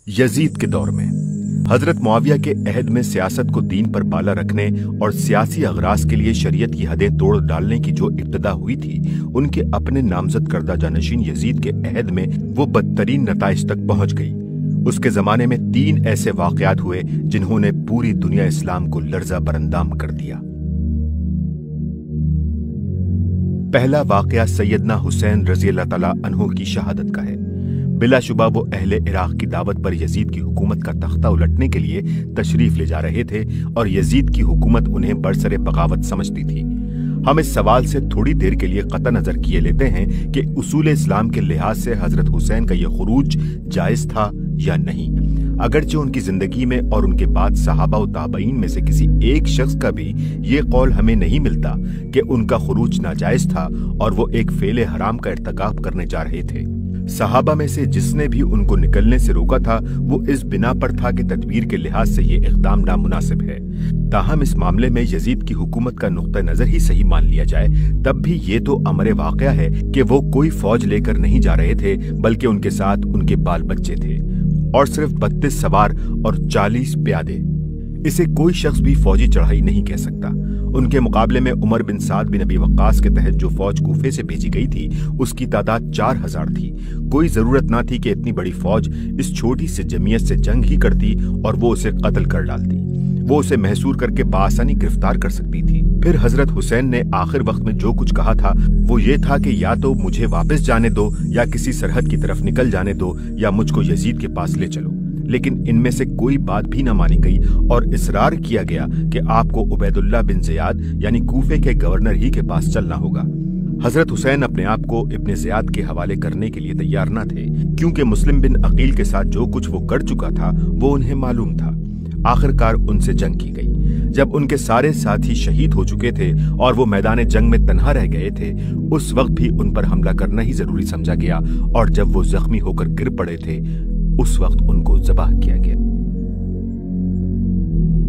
Yazid के दौर में हजरत मुआविया के अहद में सियासत को दीन पर बाला रखने और सियासी अगराज के लिए शरीयत की हदें तोड़ डालने की जो इब्तिदा हुई थी, उनके अपने नामजद करदा जानशीन यजीद के अहद में वो बदतरीन नताइज तक पहुंच गई। उसके जमाने में 3 ऐसे वाकयात हुए जिन्होंने पूरी दुनिया इस्लाम को लर्जा बरंदाम कर दिया। पहला वाकया सैयदना हुसैन रज़ी अल्लाह तआला अन्हु की शहादत का है। बिलाशुबा वो अहले इराक की दावत पर यजीद की हुकूमत का तख्ता उलटने के लिए तशरीफ ले जा रहे थे और यजीद की हुकूमत उन्हें बरसरे बगावत समझती थी। हम इस सवाल से थोड़ी देर के लिए कतई नजर किए लेते हैं कि उसूल इस्लाम के लिहाज से हजरत हुसैन का यह खुरूज जायज था या नहीं। अगरचे उनकी जिंदगी में और उनके बाद सहाबा व ताबईन में से किसी एक शख्स का भी ये कौल हमें नहीं मिलता कि उनका खुरूज नाजायज था और वो एक फेले हराम का इर्तकाब करने जा रहे थे। सहाबा में से जिसने भी उनको निकलने से रोका था वो इस बिना पर था कि तदबीर के लिहाज से ये इक़दाम नामुनासिब है। ताहम इस मामले में यजीद की हुकूमत का नुक्ता नजर ही सही मान लिया जाए तब भी ये तो अमर वाक़या है कि वो कोई फौज लेकर नहीं जा रहे थे, बल्कि उनके साथ उनके बाल बच्चे थे और सिर्फ 32 सवार और 40 प्यादे। इसे कोई शख्स भी फौजी चढ़ाई नहीं कह सकता। उनके मुकाबले में उमर बिन साद बिन अबी वक्कास के तहत जो फौज कूफे से भेजी गई थी उसकी तादाद 4000 थी। कोई जरूरत ना थी कि इतनी बड़ी फौज इस छोटी सी जमीयत से जंग ही करती और वो उसे कत्ल कर डालती। वो उसे महसूर करके बासानी गिरफ्तार कर सकती थी। फिर हजरत हुसैन ने आखिर वक्त में जो कुछ कहा था वो ये था कि या तो मुझे वापस जाने दो या किसी सरहद की तरफ निकल जाने दो या मुझको यजीद के पास ले चलो। लेकिन इनमें से कोई बात भी न मानी गई और इसरार किया गया कि आपको उबैदुल्लाह बिन ज़ियाद यानी कूफे के गवर्नर ही के पास चलना होगा। हजरत हुसैन अपने आप को इब्ने ज़ियाद के हवाले करने के लिए तैयार न थे, क्योंकि मुस्लिम बिन अकील के साथ जो कुछ वो कर चुका था वो उन्हें मालूम था। आखिरकार उनसे जंग की गई। जब उनके सारे साथी शहीद हो चुके थे और वो मैदान जंग में तन्हा रह गए थे, उस वक्त भी उन पर हमला करना ही जरूरी समझा गया और जब वो जख्मी होकर गिर पड़े थे उस वक्त उनको ज़बाह किया गया।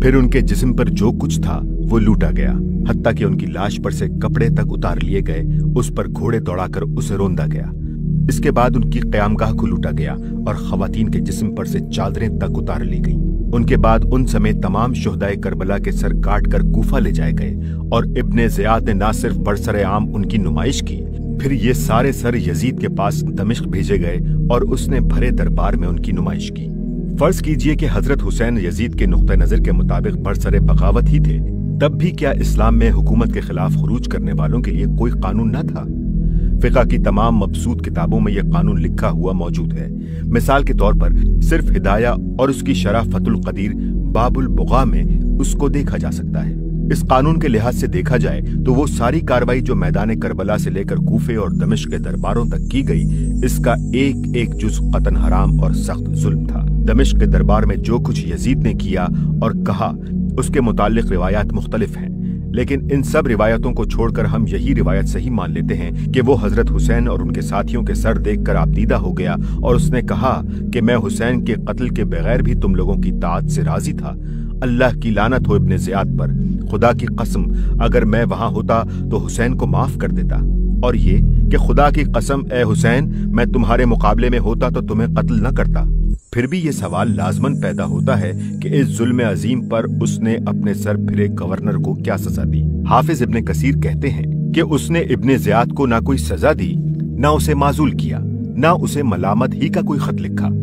फिर उनके जिस्म पर जो कुछ था वो लूटा गया, हत्ता कि उनकी लाश पर से कपड़े तक उतार लिए गए, उस पर घोड़े दौड़ाकर उसे रोंदा गया। इसके बाद उनकी क़यामगाह को लूटा गया और खवातीन के जिस्म पर से चादरें तक उतार ली गईं। उनके बाद उन समेत तमाम शुहदाए करबला के सर काट कर कूफा ले जाए गए और इब्ने ज़ियाद ने न सिर्फ बरसरे आम उनकी नुमाइश की, फिर ये सारे सर यजीद के पास दमिश्क भेजे गए और उसने भरे दरबार में उनकी नुमाइश की। फर्ज कीजिए कि हजरत हुसैन यजीद के नुक्ता नजर के मुताबिक बरसरे बगावत ही थे, तब भी क्या इस्लाम में हुकूमत के खिलाफ खुरूज करने वालों के लिए कोई कानून न था? फिक़ा की तमाम मबसूत किताबों में यह कानून लिखा हुआ मौजूद है। मिसाल के तौर पर सिर्फ हिदाया और उसकी शरह फतुल कदीर बाबुल बुगा में उसको देखा जा सकता है। इस कानून के लिहाज से देखा जाए तो वो सारी कार्रवाई जो मैदान करबला से लेकर कूफे और दमिश्क के दरबारों तक की गई, इसका एक एक जुज़ कतन हराम और सख्त जुल्म था। दमिश्क के दरबार में जो कुछ यजीद ने किया और कहा उसके मुतालिक रिवायात मुख्तलिफ हैं, लेकिन इन सब रिवायतों को छोड़कर हम यही रिवायत सही मान लेते हैं कि वो हजरत हुसैन और उनके साथियों के सर देखकर आपदीदा हो गया और उसने कहा कि मैं हुसैन के कत्ल के बगैर भी तुम लोगों की ताअत से राजी था। अल्लाह की लानत हो इब्ने ज़ियाद पर। खुदा की कसम अगर मैं वहां होता तो हुसैन को माफ कर देता। और ये कि खुदा की कसम ए हुसैन, मैं तुम्हारे मुकाबले में होता तो तुम्हें कत्ल न करता। फिर भी ये सवाल लाजमन पैदा होता है कि इस जुल्म अजीम पर उसने अपने सर फिरे गवर्नर को क्या सजा दी। हाफिज इब्ने कसीर कहते हैं कि उसने इब्ने ज़ियाद को ना कोई सजा दी, ना उसे माजूल किया, ना उसे मलामत ही का कोई खत लिखा।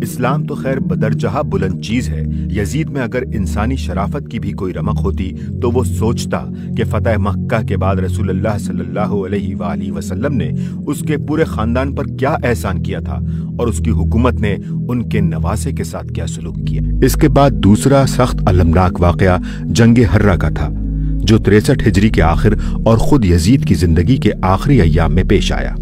इस्लाम तो खैर बदरजहा बुलंद चीज है। यजीद में अगर इंसानी शराफत की भी कोई रमक होती तो वो सोचता कि फतह मक्का के बाद रसूलुल्लाह सल्लल्लाहु अलैहि वसल्लम ने उसके पूरे खानदान पर क्या एहसान किया था और उसकी हुकूमत ने उनके नवासे के साथ क्या सलूक किया। इसके बाद दूसरा सख्त अलमनाक वाकया जंग हर्रा का था, जो 63 हिजरी के आखिर और खुद यजीद की जिंदगी के आखिरी अय्याम में पेश आया।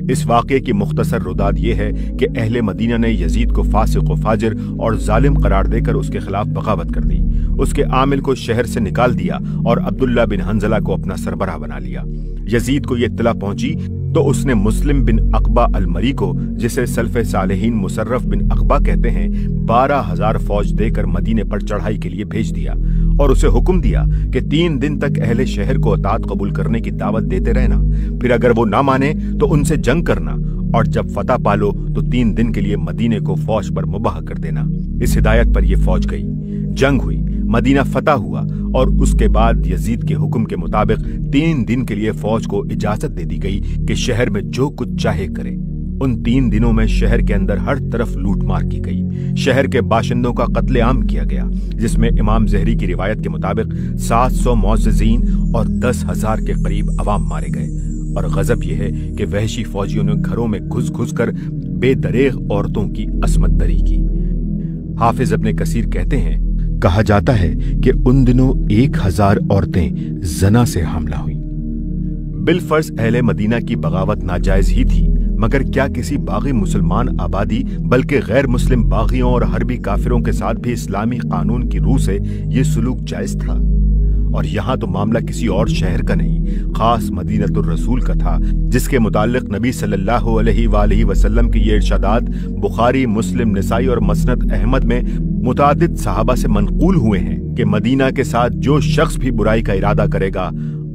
इस वाक़े की मुख्तसर रुदाद ये है कि अहले मदीना ने यजीद को फासिक व फाजिर और जालिम करार देकर उसके खिलाफ बगावत कर दी। उसके आमिल को शहर से निकाल दिया और अब्दुल्ला बिन हंजला को अपना सरबराह बना लिया। यजीद को यह इत्तला पहुंची तो उसने मुस्लिम बिन अकबा अलमरी को, जिसे सल्फ़े सालेहीन मुसर्रफ बिन अकबा कहते हैं, 12,000 फौज देकर मदीने पर चढ़ाई के लिए भेज दिया और उसे हुक्म दिया कि 3 दिन तक अहले शहर को अतात कबूल करने की दावत देते रहना, फिर अगर वो ना माने तो उनसे जंग करना और जब फतह पालो तो 3 दिन के लिए मदीने को फौज पर मुबाह कर देना। इस हिदायत पर यह फौज गई, जंग हुई, मदीना फतह हुआ और उसके बाद यजीद के हुक्म के मुताबिक 3 दिन के लिए फौज को इजाजत दे दी गई कि शहर में जो कुछ चाहे करे। उन 3 दिनों में शहर के अंदर हर तरफ लूटमार की गई। शहर के बाशिंदों का कत्लेआम किया गया, जिसमें इमाम ज़हरी की रिवायत के मुताबिक 700 मुअज़्ज़िज़ीन और 10,000 के करीब अवाम मारे गए। और गजब यह है कि वहशी फौजियों ने घरों में घुस कर बेदरेग औरतों की असमत दरी की। हाफिज इब्न कसीर कहते हैं, कहा जाता है कि उन दिनों 1000 औरतें जना से हमला हुई। बिलफर्ज अहले मदीना की बगावत नाजायज ही थी, मगर क्या किसी बागी मुसलमान आबादी बल्कि गैर मुस्लिम बागियों और हरबी काफिरों के साथ भी इस्लामी कानून की रूह से ये सुलूक जायज था? और यहाँ तो मामला किसी और शहर का नहीं, खास मदीनतुर रसूल का था, जिसके मुताल्लिक नबी सल्लल्लाहु अलैहि वसल्लम की ये इरशादात बुखारी, मुस्लिम, निसाई और मसनद अहमद में मुतादिद सहाबा से मनकूल हुए हैं कि मदीना के साथ जो शख्स भी बुराई का इरादा करेगा,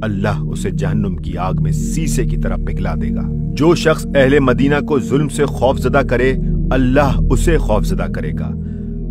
अल्लाह उसे जहन्नुम की आग में सीसे की तरह पिघला देगा। जो शख्स अहले मदीना को जुल्म से खौफजदा करे, अल्लाह उसे खौफजदा करेगा।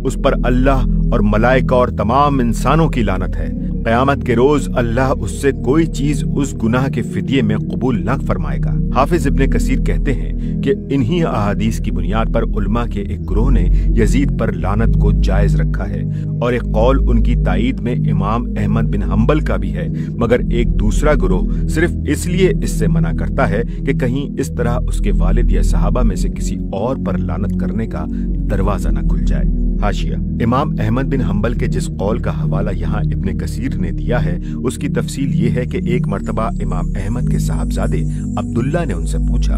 उस पर अल्लाह और मलाइका और तमाम इंसानों की लानत है। क़यामत के रोज अल्लाह उससे कोई चीज उस गुनाह के फिदिये में कबूल न फरमाएगा। हाफिज इब्न कसीर कहते हैं कि इन्हीं अहादीस की बुनियाद पर उलमा के एक ग्रोह ने यजीद पर लानत को जायज रखा है, और एक कौल उनकी ताईद में इमाम अहमद बिन हम्बल का भी है, मगर एक दूसरा ग्रोह सिर्फ इसलिए इससे मना करता है कि कहीं इस तरह उसके वालिद या सहाबा में से किसी और पर लानत करने का दरवाजा न खुल जाए। हाशिया, इमाम अहमद बिन हम्बल के जिस कौल का हवाला यहाँ इब्न कसीर ने दिया है, उसकी तफसील ये है कि एक मर्तबा इमाम अहमद के साहबजादे अब्दुल्ला ने उनसे पूछा,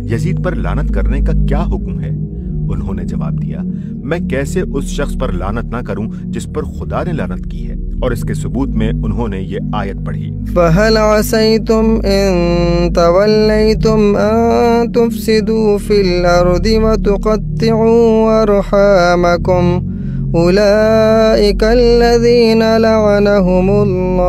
यजीद पर लानत करने का क्या हुक्म है? उन्होंने जवाब दिया, मैं कैसे उस शख्स पर लानत ना करूं जिस पर खुदा ने लानत की है। और इसके सबूत में उन्होंने ये आयत पढ़ी, फहल असैतुम इन तवल्लैतुम अन तुफसिदू फिल अर्दि व तुक़त्तिऊ अरहामकुम उलाइका अल्लज़ीना लअनहुमुल्लाह।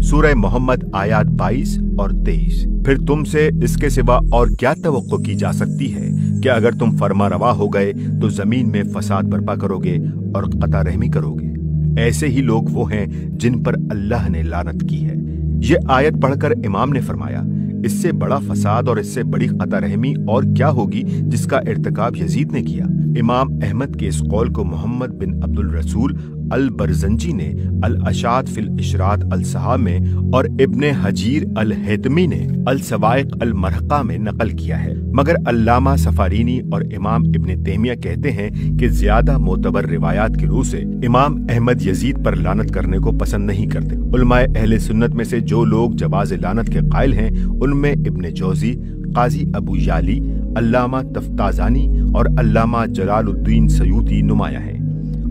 सूरह मोहम्मद आयत 22 और 23। फिर तुमसे इसके सिवा और क्या तवक्को की जा सकती है कि अगर तुम फरमा रवा हो गए तो जमीन में फसाद बर्पा करोगे और कता रहमी करोगे। ऐसे ही लोग वो हैं जिन पर अल्लाह ने लानत की है। ये आयत पढ़कर इमाम ने फरमाया, इससे बड़ा फसाद और इससे बड़ी कता रहमी और क्या होगी जिसका इर्तिकाब यजीद ने किया। इमाम अहमद के इस कौल को मोहम्मद बिन अब्दुल रसूल अल बरजंजी ने अल अशात फिल इशरात अल सहा में और इब्ने हजीर अल हैतमी ने अल सवाइक अल मरहका में नकल किया है, मगर अल्लामा सफारीनी और इमाम इब्ने तैमिया कहते हैं कि ज्यादा मोतबर रिवायात की रूह से इमाम अहमद यजीद पर लानत करने को पसंद नहीं करते। उलमाए अहले सुन्नत में से जो लोग जवाज लानत के कायल हैं, उनमें इब्ने जौजी, काजी अबू याली, अल्लामा तफ्ताजानी और अल्लामा जलालुद्दीन सयूती नुमाया है।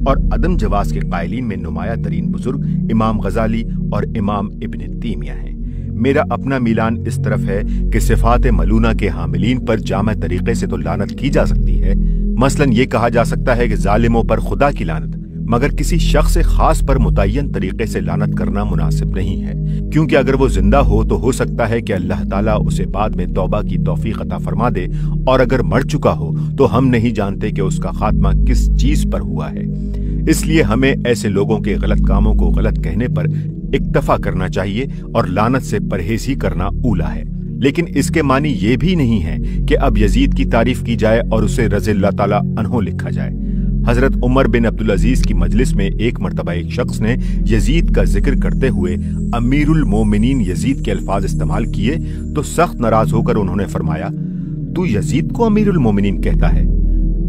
और अदम जवाज के कायलीन में नुमाया तरीन बुजुर्ग इमाम गजाली और इमाम इब्ने तैमिया हैं। मेरा अपना मिलान इस तरफ है कि सिफात मलूना के हामिलीन पर जामा तरीके से तो लानत की जा सकती है। मसलन ये कहा जा सकता है कि जालिमों पर खुदा की लानत, मगर किसी शख्स खास पर मुतय्यन तरीके से लानत करना मुनासिब नहीं है, क्योंकि अगर वो जिंदा हो तो हो सकता है कि अल्लाह ताला उसे बाद में तौबा की तौफीक अता फरमा दे, और अगर मर चुका हो तो हम नहीं जानते कि उसका खात्मा किस चीज पर हुआ है। इसलिए हमें ऐसे लोगों के गलत कामों को गलत कहने पर इक्तफा करना चाहिए और लानत से परहेज ही करना ऊला है। लेकिन इसके मानी ये भी नहीं है कि अब यजीद की तारीफ की जाए और उसे रज़ियल्लाहु ताला अन्हु लिखा जाए। हजरत उमर बिन अब्दुल अजीज की मजलिस में एक मर्तबा एक शख्स ने यजीद का जिक्र करते हुए अमीरुल मोमिनीन यजीद के अल्फाज इस्तेमाल किए तो सख्त नाराज होकर उन्होंने फरमाया, तू यजीद को अमीरुल मोमिनीन कहता है,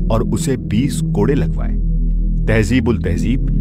और उसे 20 कोड़े लगवाए। तहजीबुल तहजीब।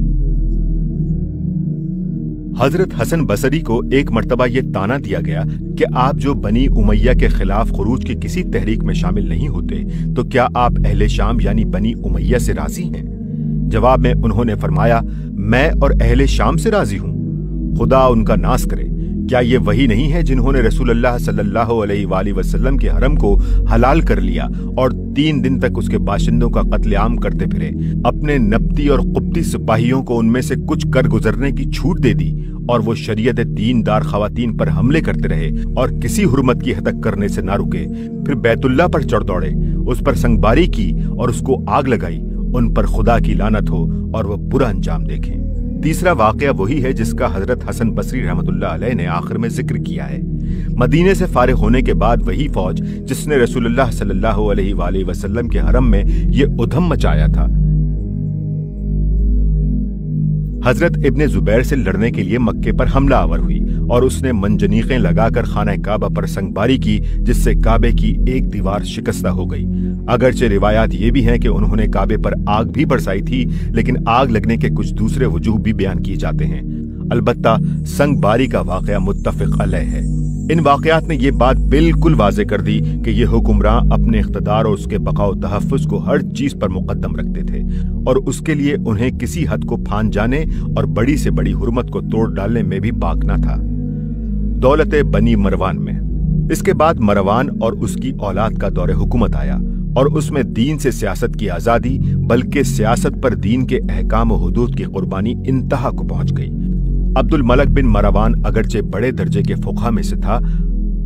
हजरत हसन बसरी को एक मर्तबा ये ताना दिया गया कि आप जो बनी उमैया के खिलाफ खुरूज की किसी तहरीक में शामिल नहीं होते, तो क्या आप अहले शाम यानी बनी उमैया से राजी हैं? जवाब में उन्होंने फरमाया, मैं और अहले शाम से राजी हूं। खुदा उनका नाश करे, क्या ये वही नहीं है जिन्होंने रसूलुल्लाह सल्लल्लाहु अलैहि वआलैहि वसल्लम के हरम को हलाल कर लिया और 3 दिन तक उसके बाशिंदों का कत्लेआम करते फिरे, अपने नब्ती और कुब्ती सिपाहियों को उनमें से कुछ कर गुजरने की छूट दे दी और वो शरीयत दीनदार खवातीन पर हमले करते रहे और किसी हुर्मत की हतक करने से ना रुके, फिर बैतुल्लाह पर चढ़ दौड़े, उस पर संगबारी की और उसको आग लगाई, उन पर खुदा की लानत हो और वह बुरा अंजाम देखें। तीसरा वाकया वही है जिसका हजरत हसन बसरी रहमतुल्लाह अलैह ने आखिर में जिक्र किया है। मदीने से फारिग होने के बाद वही फौज जिसने रसूलुल्लाह सल्लल्लाहु अलैहि वसल्लम के हरम में ये उधम मचाया था, हजरत इब्ने जुबैर से लड़ने के लिए मक्के पर हमला आवर हुई और उसने मंजनीखें लगाकर खाना काबा पर संगबारी की, जिससे काबे की एक दीवार शिकस्ता हो गई। अगरचे रिवायात ये भी हैं कि उन्होंने काबे पर आग भी बरसाई थी, लेकिन आग लगने के कुछ दूसरे वजूह भी बयान किए जाते हैं। अलबत्ता संगबारी का वाकया मुत्तफिक अलैह है। इन वाकयात ने यह बात बिल्कुल वाज़ेह कर दी कि ये हुक्मरान अपने इख्तिदार और उसके बकाओ तहफ़्फ़ुज़ को हर चीज पर मुकद्दम रखते थे और उसके लिए उन्हें किसी हद को फान जाने और बड़ी से बड़ी हुर्मत को तोड़ डालने में भी बाक न था। दौलत बनी मरवान में इसके बाद मरवान और उसकी औलाद का दौरे हुकूमत आया और उसमें दीन से सियासत की आजादी बल्कि सियासत पर दीन के अहकाम और हुदूद की कुर्बानी इंतहा को पहुंच गई। अब्दुल मलक बिन मरवान अगरचे बड़े दर्जे के फुक़हा में से था,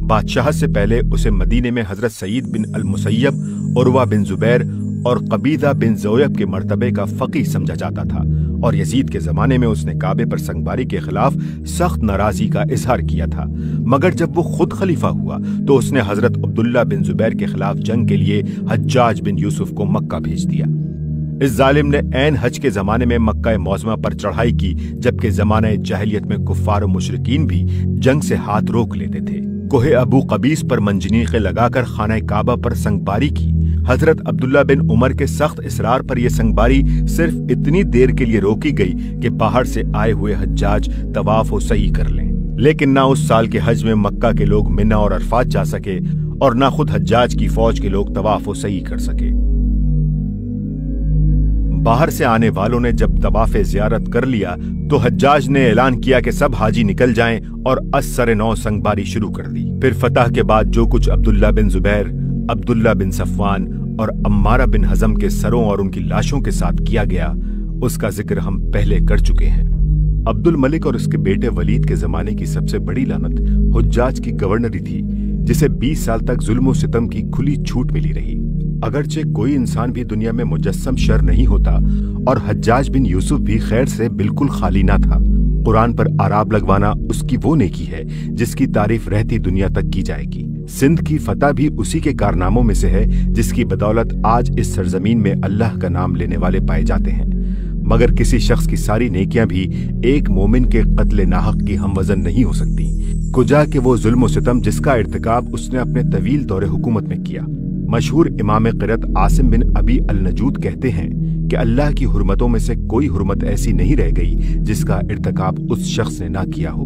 बादशाह से पहले उसे मदीने में हजरत सईद बिन अल मुसय्यब, उर्वा बिन जुबैर और कबीदा बिन ज़ोयब के मर्तबे का फ़क़ीह समझा जाता था और यजीद के ज़माने में उसने काबे पर संगबारी के खिलाफ सख्त नाराज़गी का इजहार किया था। मगर जब वो खुद खलीफा हुआ तो उसने हजरत अब्दुल्ला बिन जुबैर के खिलाफ जंग के लिए हज्जाज बिन यूसुफ को मक्का भेज दिया। इस जालिम ने ऐन हज के जमाने में मक्का मौज़मा पर चढ़ाई की, जबकि जमाने जाहिलियत में कुफ्फार और मुशरिकीन भी जंग से हाथ रोक लेते थे। कोहे अबू कबीस पर मंजनीखें लगाकर खाना काबा पर संगबारी की। हजरत अब्दुल्ला बिन उमर के सख्त इसरार पर यह संगबारी सिर्फ इतनी देर के लिए रोकी गई कि बाहर से आए हुए हज्जाज तवाफ व सही कर लें, लेकिन ना उस साल के हज में मक्का के लोग मिना और अरफात जा सके और ना खुद हज्जाज की फौज के लोग तवाफ व सही कर सके। बाहर से आने वालों ने जब तवाफ़े ज़ियारत कर लिया तो हज्जाज ने ऐलान किया कि सब हाजी निकल जाएं और असर नौ संगबारी शुरू कर दी। फिर फतह के बाद जो कुछ अब्दुल्ला बिन जुबैर, अब्दुल्ला बिन सफ़वान और अम्मारा बिन हज़म के सरों और उनकी लाशों के साथ किया गया, उसका जिक्र हम पहले कर चुके हैं। अब्दुल मलिक और उसके बेटे वलीद के जमाने की सबसे बड़ी लानत हुज्जाज की गवर्नरी थी, जिसे 20 साल तक जुल्म सितम की खुली छूट मिली रही। अगरचे कोई इंसान भी दुनिया में मुजस्सम शर नहीं होता और हज्जाज बिन यूसुफ भी खैर से बिल्कुल खाली ना था। कुरान पर आराब लगवाना उसकी वो नेकी है जिसकी तारीफ रहती दुनिया तक की जाएगी। सिंध की फतह भी उसी के कारनामों में से है जिसकी बदौलत आज इस सरजमीन में अल्लाह का नाम लेने वाले पाए जाते हैं। मगर किसी शख्स की सारी नेकियां भी एक मोमिन के कत्ले नाहक की हमवजन नहीं हो सकती, कुजा के वो जुल्म व सितम जिसका इर्तिकाब उसने अपने तवील दौरे हुकूमत में किया। मशहूर इमाम क़िरत आसिम बिन अबी अल नजूद कहते हैं कि अल्लाह की हुर्मतों में से कोई हुर्मत ऐसी नहीं रह गई जिसका इर्तिकाब उस शख्स ने ना किया हो।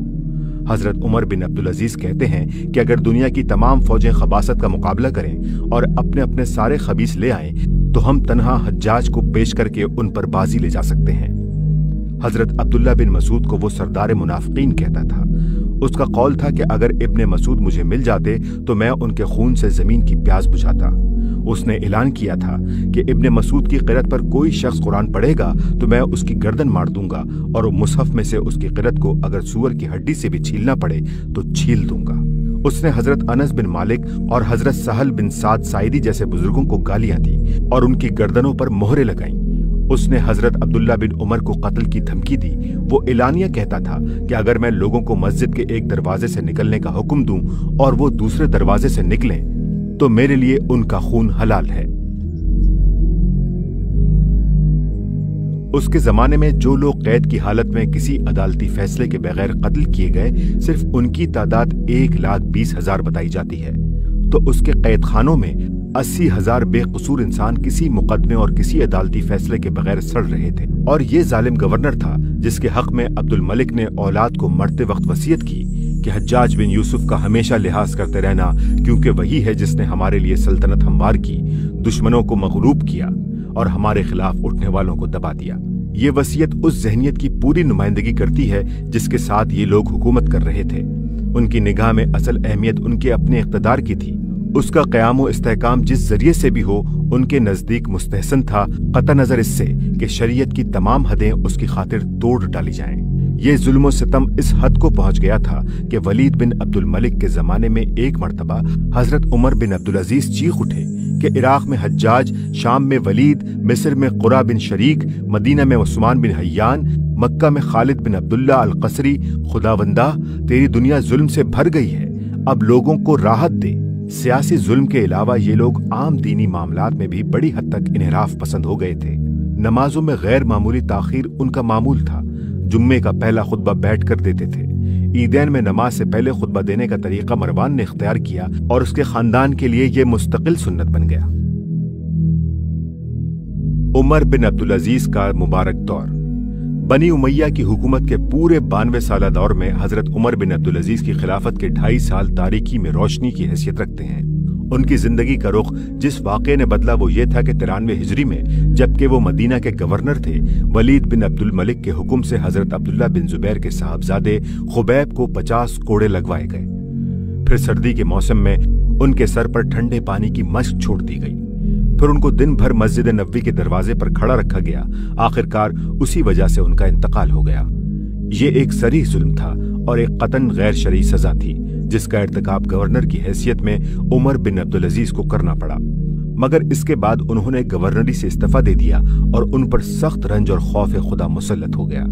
हजरत उमर बिन अब्दुल अजीज कहते हैं कि अगर दुनिया की तमाम फौजें खबासत का मुकाबला करें और अपने अपने सारे खबीस ले आएं तो हम तन्हा हज्जाज को पेश करके उन पर बाजी ले जा सकते हैं। हजरत अब्दुल्ला बिन मसूद को वो सरदार मुनाफिकीन कहता था। उसका कौल था कि अगर इब्ने मसूद मुझे मिल जाते तो मैं उनके खून से जमीन की प्यास बुझाता। उसने ऐलान किया था कि इब्ने मसूद की क़िरत पर कोई शख्स कुरान पढ़ेगा तो मैं उसकी गर्दन मार दूंगा और मुसहफ में से उसकी क़िरत को अगर सूअर की हड्डी से भी छीलना पड़े तो छील दूंगा। उसने हजरत अनस बिन मालिक और हजरत सहल बिन साद साइदी जैसे बुजुर्गों को गालियां दी और उनकी गर्दनों पर मोहरें लगाईं। उसने हजरत अब्दुल्ला बिन उमर को कत्ल की धमकी दी। वो एलानिया कहता था कि अगर मैं लोगों को मस्जिद के एक दरवाजे से निकलने का हुक्म दूं और वो दूसरे दरवाजे से निकलें तो मेरे लिए उनका खून हलाल है। उसके जमाने में जो लोग कैद की हालत में किसी अदालती फैसले के बगैर कत्ल किए गए, सिर्फ उनकी तादाद 1,20,000 बताई जाती है। तो उसके कैद खानों में 80,000 बेकसूर इंसान किसी मुकदमे और किसी अदालती फैसले के बगैर सड़ रहे थे। और ये जालिम गवर्नर था जिसके हक में अब्दुल मलिक ने औलाद को मरते वक्त वसीयत की कि हज्जाज बिन यूसुफ का हमेशा लिहाज करते रहना, क्योंकि वही है जिसने हमारे लिए सल्तनत हमवार की, दुश्मनों को मगलूब किया और हमारे खिलाफ उठने वालों को दबा दिया। ये वसीयत उस ज़हनियत की पूरी नुमाइंदगी करती है जिसके साथ ये लोग हुकूमत कर रहे थे। उनकी निगाह में असल अहमियत उनके अपने इख्तिदार की थी। उसका क़याम व इस्तेहकाम जिस जरिए से भी हो उनके नजदीक मुस्तहसन था, कतई नजर इससे कि शरीयत की तमाम हदें उसकी खातिर तोड़ डाली जाएं। ये जुल्म व सितम इस हद को पहुंच गया था कि वलीद बिन अब्दुल मलिक के जमाने में एक मर्तबा हजरत उमर बिन अब्दुल अजीज चीख उठे कि इराक में हज्जाज, शाम में वलीद, मिस्र में कुरा बिन शरीक, मदीना में उस्मान बिन हय्यान, मक्का में खालिद बिन अब्दुल्ला अल कसरी, खुदावंदा तेरी दुनिया जुल्म से भर गई है, अब लोगों को राहत दे। सियासी जुल्म के अलावा ये लोग आम दीनी मामलात में भी बड़ी हद तक इन्हिराफ पसंद हो गए थे। नमाजों में गैर मामूली ताखीर उनका मामूल था। जुम्मे का पहला खुतबा बैठ कर देते थे। ईदैन में नमाज से पहले खुतबा देने का तरीका मरवान ने इख्तियार किया और उसके खानदान के लिए यह मुस्तकिल सुन्नत बन गया। उमर बिन अब्दुल अजीज का मुबारक दौर। बनी उमैया की हुकूमत के पूरे 92 साला दौर में हजरत उमर बिन अब्दुल अजीज की खिलाफत के 2.5 साल तारीकी में रोशनी की हैसियत रखते हैं। उनकी जिंदगी का रुख जिस वाक़े ने बदला वो ये था कि 93 हिजरी में जबकि वो मदीना के गवर्नर थे, वलीद बिन अब्दुल मलिक के हुक्म से हजरत अब्दुल्ला बिन जुबैर के साहबजादे खुबैब को 50 कोड़े लगवाए गए। फिर सर्दी के मौसम में उनके सर पर ठंडे पानी की मश्क छोड़ दी गई। फिर उनको दिन भर मस्जिद नबवी के दरवाजे पर खड़ा रखा गया। आखिरकार उसी वजह से उनका इंतकाल हो गया। ये एक सरीह जुल्म था और एक कतन गैर शरई सजा थी जिसका इर्तिकाब गवर्नर की हैसियत में उमर बिन अब्दुल अजीज को करना पड़ा। मगर इसके बाद उन्होंने गवर्नरी से इस्तीफा दे दिया और उन पर सख्त रंज और खौफ खुदा मुसल्लत हो गया।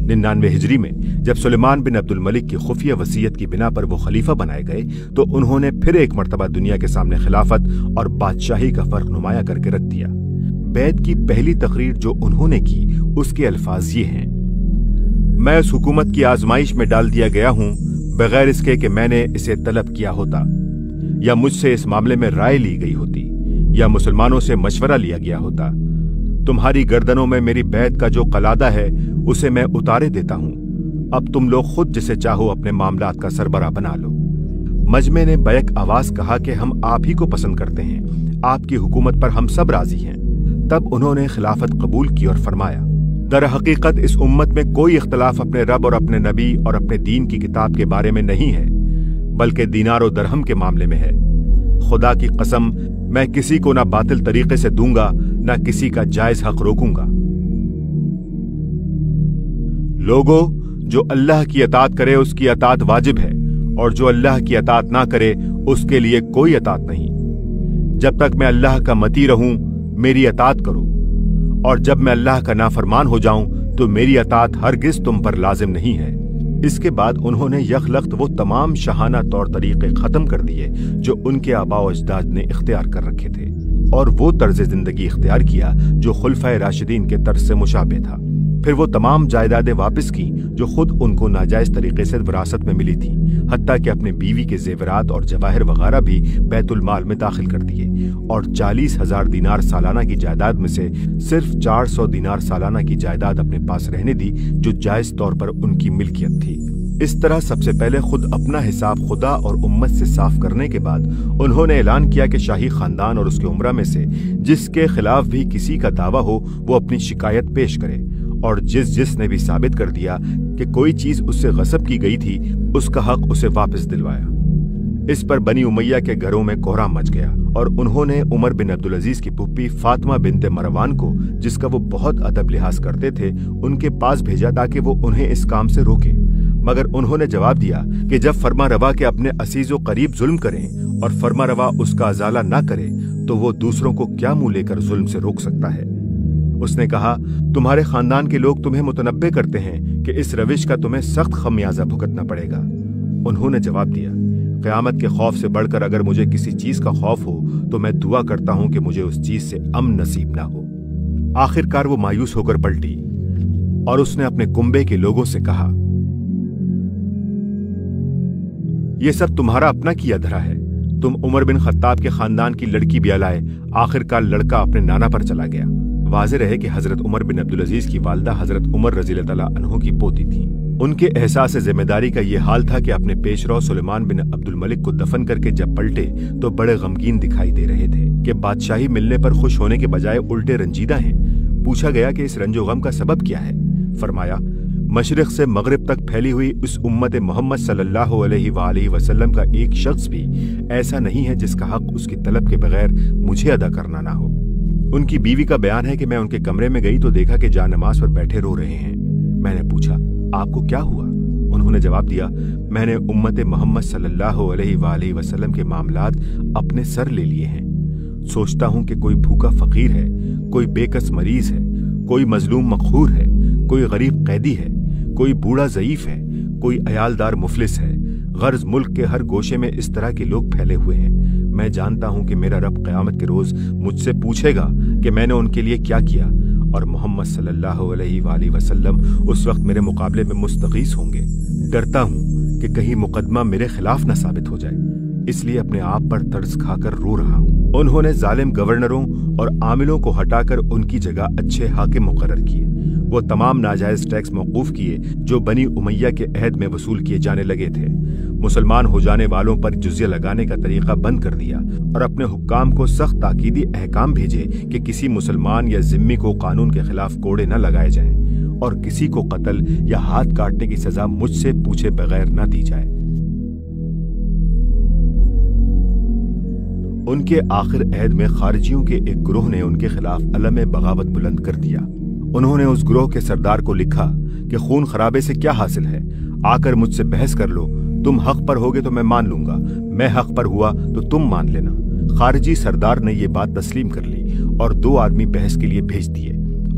99 हिजरी में जब सुलेमान बिन अब्दुल मलिक की खुफिया वसीयत की बिना पर वो खलीफा बनाए गए तो उन्होंने फिर एक मर्तबा दुनिया के सामने खिलाफत और बादशाही का फर्क नुमाया करके रख दिया। बैत की पहली तकरीर जो उन्होंने की उसके अल्फाज ये हैं: मैं उस हुकूमत की आजमाइश में डाल दिया गया हूं बगैर इसके कि मैंने इसे तलब किया होता या मुझसे इस मामले में राय ली गई होती या मुसलमानों से मशवरा लिया गया होता। तुम्हारी गर्दनों में मेरी बैत का जो कलादा है उसे मैं उतारे देता हूं। अब तुम लोग खुद जिसे चाहो अपने मामलात का सरबराह बना लो। मजमे ने बैक आवाज कहा कि हम आप ही को पसंद करते हैं, आपकी हुकूमत पर हम सब राजी हैं। तब उन्होंने खिलाफत कबूल की और फरमाया, दर हकीकत इस उम्मत में कोई इख्तलाफ अपने रब और अपने नबी और अपने दीन की किताब के बारे में नहीं है, बल्कि दीनार और दरहम के मामले में है। खुदा की कसम, मैं किसी को ना बातिल तरीके से दूंगा ना किसी का जायज हक रोकूंगा। लोगो, जो अल्लाह की अतात करे उसकी अतात वाजिब है और जो अल्लाह की अतात ना करे उसके लिए कोई अतात नहीं। जब तक मैं अल्लाह का मती रहूं मेरी अतात करो और जब मैं अल्लाह का नाफरमान हो जाऊं तो मेरी अतात हरगिज तुम पर लाजिम नहीं है। इसके बाद उन्होंने यखलख्त वो तमाम शाहाना तौर तरीके खत्म कर दिए जो उनके आबाओ अजदाद ने इख्तियार कर रखे थे और वो तर्ज जिंदगी इख्तियार किया जो खुलफाए राशिदीन के तर्ज से मुशाबे था। फिर वो तमाम जायदादें वापस की जो खुद उनको नाजायज तरीके से विरासत में मिली थी, हत्ता कि अपने बीवी के जेवरात और जवाहिर वगैरह भी बैतुल माल में दाखिल कर दिए और 40,000 दीनार सालाना की जायदाद में से सिर्फ 400 दीनार सालाना की जायदाद अपने पास रहने दी जो जायज तौर पर उनकी मिल्कियत थी। इस तरह सबसे पहले खुद अपना हिसाब खुदा और उम्मत से साफ करने के बाद उन्होंने ऐलान किया कि शाही खानदान और उसके उमरा में से जिसके खिलाफ भी किसी का दावा हो वो अपनी शिकायत पेश करे और जिसने भी साबित कर दिया कि कोई चीज उससे गस्ब की गई थी उसका हक उसे वापस दिलवाया। इस पर बनी उमैया के घरों में कोहराम मच गया और उन्होंने उमर बिन अब्दुल अजीज की पुप्पी फातिमा बिनते मरवान को, जिसका वो बहुत अदब लिहाज करते थे, उनके पास भेजा ताकि वो उन्हें इस काम से रोके। मगर उन्होंने जवाब दिया कि जब फरमा रवा के अपने असीजो करीब जुल्म करें और फरमा रवा उसका अजाला ना करे तो वो दूसरों को क्या मुंह लेकर जुल्म से रोक सकता है। उसने कहा, तुम्हारे खानदान के लोग तुम्हें मुतनब्बे करते हैं कि इस रविश का तुम्हें सख्त खमियाजा भुगतना पड़ेगा। उन्होंने जवाब दिया, क़यामत के खौफ से बढ़कर अगर मुझे किसी चीज का खौफ हो तो मैं दुआ करता हूं कि मुझे उस चीज से अमन नसीब ना हो। आखिरकार वो मायूस होकर पलटी और उसने अपने कुंबे के लोगों से कहा, यह सब तुम्हारा अपना किया धरा है। तुम उमर बिन खत्ताब के खानदान की लड़की ब्याह लाए, आखिरकार लड़का अपने नाना पर चला गया। वाज़ेह रहे कि हजरत उमर बिन अब्दुल अजीज की वालदा हजरत उमर रज़ियल्लाहु तआला अन्हु की पोती थी। उनके एहसास जिम्मेदारी का यह हाल था कि अपने पेशरो सुलेमान बिन अब्दुल मलिक को दफन करके जब पलटे तो बड़े गमगीन दिखाई दे रहे थे कि बादशाही मिलने पर खुश होने के बजाय उल्टे रंजीदा हैं। पूछा गया कि इस रंजो गम का सबब क्या है। फरमाया, मशरिक से मगरिब तक फैली हुई उस उम्मत मोहम्मद सल्लल्लाहु अलैहि वसल्लम का एक शख्स भी ऐसा नहीं है जिसका हक उसकी तलब के बगैर मुझे अदा करना ना हो। उनकी बीवी का बयान है कि मैं उनके कमरे में गई तो देखा कि जानमाज पर बैठे रो रहे हैं। मैंने पूछा, आपको क्या हुआ? उन्होंने जवाब दिया, मैंने उम्मत मोहम्मद सल्लल्लाहु अलैहि वसल्लम के मामलात अपने सर ले लिए हैं। सोचता हूं कि कोई भूखा फकीर है, कोई बेकस मरीज है, कोई मजलूम मखहूर है, कोई गरीब कैदी है, कोई बूढ़ा ज़ईफ है, कोई अयालदार मुफलिस है। गर्ज मुल्क के हर गोशे में इस तरह के लोग फैले हुए हैं। मैं जानता हूं कि मेरा रब क़यामत के रोज मुझसे पूछेगा कि मैंने उनके लिए क्या किया, और मोहम्मद सल्लल्लाहु अलैहि वसल्लम उस वक्त मेरे मुकाबले में मुस्तगीस होंगे। डरता हूं कि कहीं मुकदमा मेरे खिलाफ न साबित हो जाए, इसलिए अपने आप पर तरस खाकर रो रहा हूं। उन्होंने जालिम गवर्नरों और आमिलों को हटाकर उनकी जगह अच्छे हाकिम मुकर्रर किए। वो तमाम नाजायज टैक्स मौकूफ किए जो बनी उमैया के अहद में वसूल किए जाने लगे थे। मुसलमान हो जाने वालों पर जुजिया लगाने का तरीका बंद कर दिया और अपने हुक्काम को सख्त ताकीदी अहकाम भेजे कि किसी मुसलमान या जिम्मी को कानून के खिलाफ कोड़े न लगाए जाएं और किसी को कत्ल या हाथ काटने की सजा मुझसे पूछे बगैर न दी जाए। उनके आखिर अहद में खारिजियों के एक ग्रोह ने उनके खिलाफ अलम बगावत बुलंद कर दिया। उन्होंने उस ग्रोह के सरदार को लिखा कि खून खराबे से क्या हासिल है, आकर मुझसे बहस कर लो। तुम हक पर होगे तो मैं मान लूंगा, मैं हक पर हुआ तो तुम मान लेना। खारिजी सरदार ने यह बात तस्लीम कर ली और 2 आदमी बहस के लिए भेज दिए।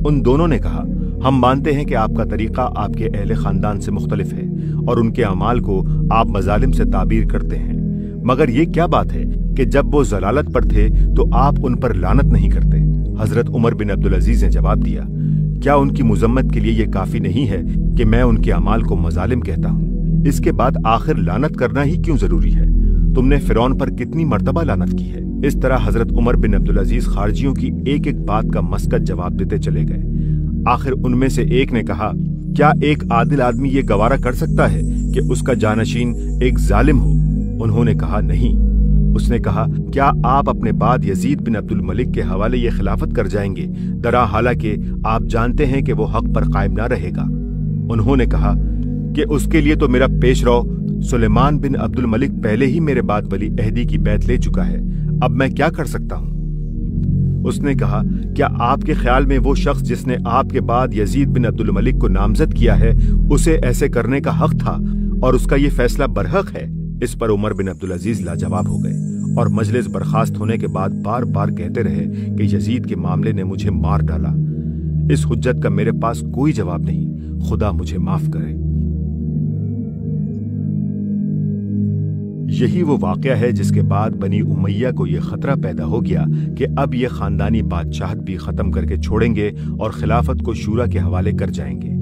उन दोनों ने कहा, हम मानते हैं कि आपका तरीका आपके अहले खानदान से मुख्तलिफ है और उनके अमाल को आप मजालिम से ताबीर करते हैं, मगर ये क्या बात है कि जब वो जलालत पर थे तो आप उन पर लानत नहीं करते। हजरत उमर बिन अब्दुल अजीज ने जवाब दिया, क्या उनकी मुजम्मत के लिए ये काफी नहीं है कि मैं उनके अमाल को मजालिम कहता हूँ? इसके बाद आखिर लानत करना ही क्यों जरूरी है? तुमने फिरौन पर कितनी मर्तबा लानत की है? इस तरह हजरत उमर बिन अब्दुल अजीज खारजियों की एक एक बात का मस्कत जवाब देते चले गए। आखिर उनमें से एक ने कहा, क्या एक आदिल आदमी ये गवारा कर सकता है कि उसका जानशीन एक जालिम हो? उन्होंने कहा, नहीं। उसने कहा, क्या आप अपने बाद यजीद बिन अब्दुल मलिक के हवाले ये खिलाफत कर जाएंगे, दरा हालांकि आप जानते हैं कि वो हक पर कायम ना रहेगा? उन्होंने कहा कि उसके लिए तो मेरा पेशरो सुलेमान बिन अब्दुल मलिक पहले ही मेरे बाद वली अहदी की बैत ले चुका है, अब मैं क्या कर सकता हूँ? उसने कहा, क्या आपके ख्याल में वो शख्स जिसने आपके बाद यजीद बिन अब्दुल मलिक को नामजद किया है, उसे ऐसे करने का हक था और उसका ये फैसला बरहक है? इस पर उमर बिन अब्दुल अजीज लाजवाब हो गए और मजलिस बर्खास्त होने के बाद बार बार कहते रहे कि यजीद के मामले ने मुझे मार डाला। इस हुज्जत का मेरे पास कोई जवाब नहीं, खुदा मुझे माफ करे। यही वो वाकया है जिसके बाद बनी उमैया को यह खतरा पैदा हो गया कि अब ये खानदानी बादशाहत भी खत्म करके छोड़ेंगे और खिलाफत को शूरा के हवाले कर जाएंगे।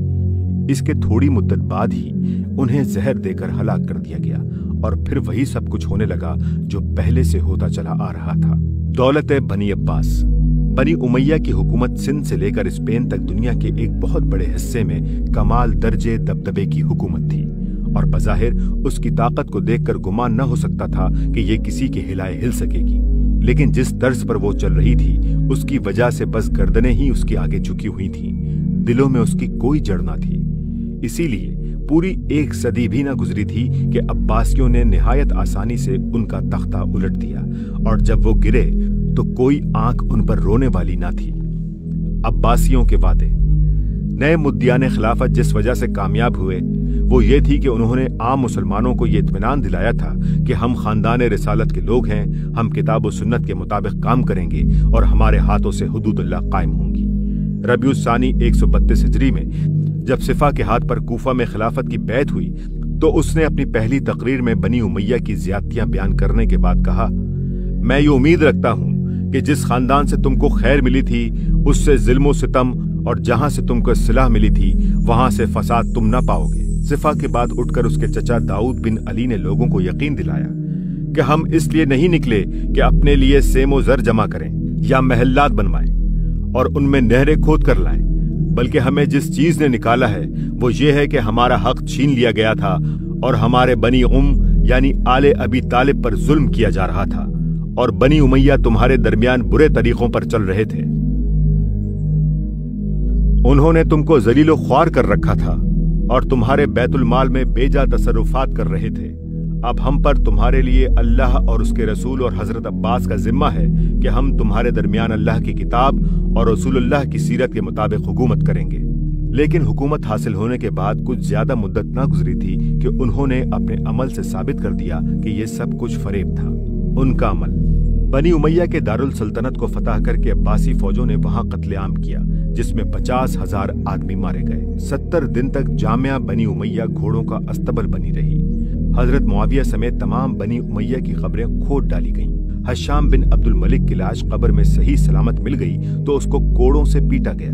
इसके थोड़ी मुद्दत बाद ही उन्हें जहर देकर हलाक कर दिया गया और फिर वही सब कुछ होने लगा जो पहले से होता चला आ रहा था। दौलत बनी अब्बास। बनी उमैया की हुकूमत सिंध से लेकर स्पेन तक दुनिया के एक बहुत बड़े हिस्से में कमाल दर्जे दबदबे की हुकूमत थी और बज़ाहिर उसकी ताकत को देखकर गुमान न हो सकता था कि ये किसी के हिलाए हिल सकेगी। लेकिन जिस तर्ज पर वो चल रही थी उसकी वजह से बस गर्दनें ही उसके आगे झुकी हुई थीं, दिलों में उसकी कोई जड़ न थी। इसीलिए पूरी 1 सदी भी न गुजरी थी कि अब्बासियों ने निहायत आसानी से उनका तख्ता उलट दिया और जब वो गिरे तो कोई आंख उन पर रोने वाली ना थी। अब्बासियों के वादे। नए मुद्दियाने खिलाफत जिस वजह से कामयाब हुए वो ये थी कि उन्होंने आम मुसलमानों को ये इत्मीनान दिलाया था कि हम खानदान रिसालत के लोग हैं, हम किताब व सुन्नत के मुताबिक काम करेंगे और हमारे हाथों से हुदूदुल्लाह कायम होंगी। रबीउस सानी 132 हिजरी में जब सिफा के हाथ पर कूफा में खिलाफत की बैत हुई तो उसने अपनी पहली तकरीर में बनी उमैया की ज्यादतियां बयान करने के बाद कहा, मैं ये उम्मीद रखता हूं कि जिस खानदान से तुमको खैर मिली थी उससे जुल्म सितम और जहां से तुमको सिलाह मिली थी वहां से फसाद तुम न पाओगे। सिफा के बाद उठकर उसके चचा दाऊद बिन अली ने लोगों को यकीन दिलाया कि हम इसलिए नहीं निकले कि अपने लिए सेमो जर जमा करें या महल्लात बनवाएं और उनमें नहरें खोद कर लाएं, बल्कि हमें जिस चीज ने निकाला है वो ये है कि हमारा हक छीन लिया गया था और हमारे बनी यानी आले अबी तालिब पर जुल्म किया जा रहा था और बनी उमैया तुम्हारे दरमियान बुरे तरीकों पर चल रहे थे। उन्होंने तुमको जलीलो ख्वार कर रखा था और तुम्हारे बैतुल माल में बेजा तसर्रुफात कर रहे थे। अब हम पर तुम्हारे लिए अल्लाह और उसके रसूल और हजरत अब्बास का जिम्मा है कि हम तुम्हारे दरमियान अल्लाह की किताब और रसूलुल्लाह की सीरत के मुताबिक हुकूमत करेंगे। लेकिन हुकूमत हासिल होने के बाद कुछ ज्यादा मुद्दत न गुजरी थी कि उन्होंने अपने अमल से साबित कर दिया कि ये सब कुछ फरेब था। उनका अमल बनी उमैया के दारुल सल्तनत को फतह करके अब्बासी फौजों ने वहां कत्लेआम किया, जिसमें 50,000 आदमी मारे गए। 70 दिन तक जामिया बनी उमैया घोड़ों का अस्तबल बनी रही। हजरत मुआविया समेत तमाम बनी उमैया की खबरें खोद डाली गईं। हशाम बिन अब्दुल मलिक की लाश कब्र में सही सलामत मिल गई तो उसको कोड़ों से पीटा गया।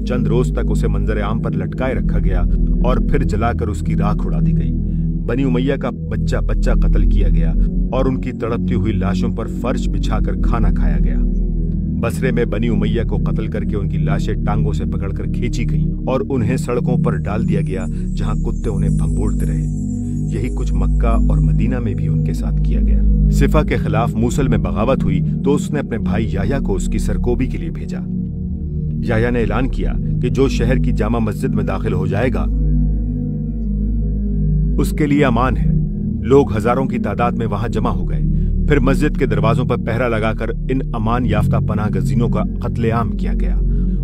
चंद रोज तक उसे मंजर आम पर लटकाए रखा गया और फिर जलाकर उसकी राख उड़ा दी गई। बनी उमैया का बच्चा बच्चा कत्ल किया गया और उनकी तड़पती हुई लाशों पर फर्श बिछाकर खाना खाया गया। बसरे में बनी उमैया को कत्ल करके उनकी लाशें टांगों से पकड़कर खींची गईं और उन्हें सड़कों पर डाल दिया गया, जहां कुत्ते उन्हें भंबोड़ते रहे। यही कुछ मक्का और मदीना में भी उनके साथ किया गया। सिफा के खिलाफ मूसल में बगावत हुई तो उसने अपने भाई याह्या को उसकी सरकोबी के लिए भेजा। याह्या ने ऐलान किया कि जो शहर की जामा मस्जिद में दाखिल हो जाएगा उसके लिए अमान है। लोग हजारों की तादाद में वहां जमा हो गए। फिर मस्जिद के दरवाजों पर पहरा लगाकर इन अमान याफ्ता पनाह गजीनों का कत्लेआम किया गया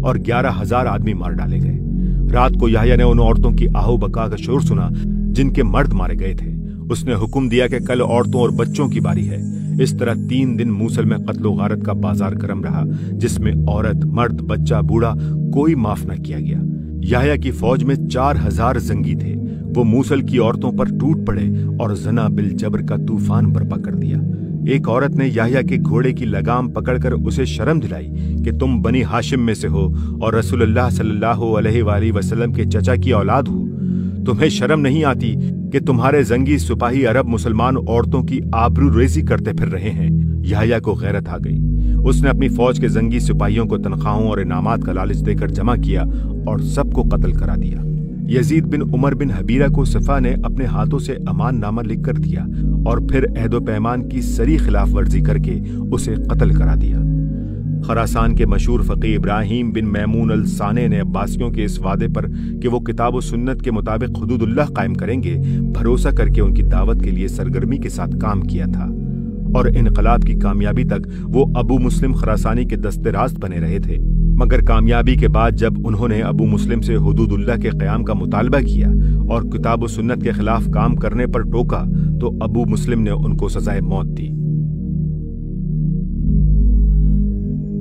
और 11,000 आदमी मार डाले गए। रात को याह्या ने उन औरतों की आहू बका का शोर सुना जिनके मर्द मारे गए थे। उसने हुक्म दिया कि कल औरतों और बच्चों की बारी है। इस तरह 3 दिन मूसल में कत्लो गारत का बाजार गर्म रहा, जिसमें औरत, मर्द, बच्चा, बूढ़ा कोई माफ न किया गया। याह्या की फौज में 4,000 जंगी थे। वो मूसल की औरतों पर टूट पड़े और जना बिल जबर का तूफान बर्पा कर दिया। एक औरत ने याह्या के घोड़े की लगाम पकड़कर उसे शर्म दिलाई कि तुम बनी हाशिम में से हो और रसूलुल्लाह सल्लल्लाहु अलैहि वसल्लम के चचा की औलाद हो। तुम्हें शर्म नहीं आती कि तुम्हारे जंगी सिपाही अरब मुसलमान औरतों की आबरू रेजी करते फिर रहे हैं। याह्या को गैरत आ गई। उसने अपनी फौज के जंगी सिपाहियों को तनख्वाहों और इनामात का लालच देकर जमा किया और सबको कत्ल करा दिया। यजीद बिन उमर बिन हबीरा को सिफा ने अपने हाथों से अमान नामा लिख कर दिया और फिर अहदो पैमान की सरी खिलाफ वर्जी करके उसे कत्ल करा दिया। खरासान के मशहूर फकीह इब्राहिम बिन मैमून अल साने ने अब्बासियों के इस वादे पर कि वो किताब व सुन्नत के मुताबिक हुदूदुल्लाह कायम करेंगे भरोसा करके उनकी दावत के लिए सरगर्मी के साथ काम किया था और इनकलाब की कामयाबी तक वो अबू मुस्लिम खरासानी के दस्ते रास्त बने रहे थे। मगर कामयाबी के बाद जब उन्होंने अबू मुस्लिम से हुदूदुल्लाह के क़याम का मुतालबा किया और किताब व सुन्नत के खिलाफ काम करने पर टोका तो अबू मुस्लिम ने उनको सजाए मौत दी।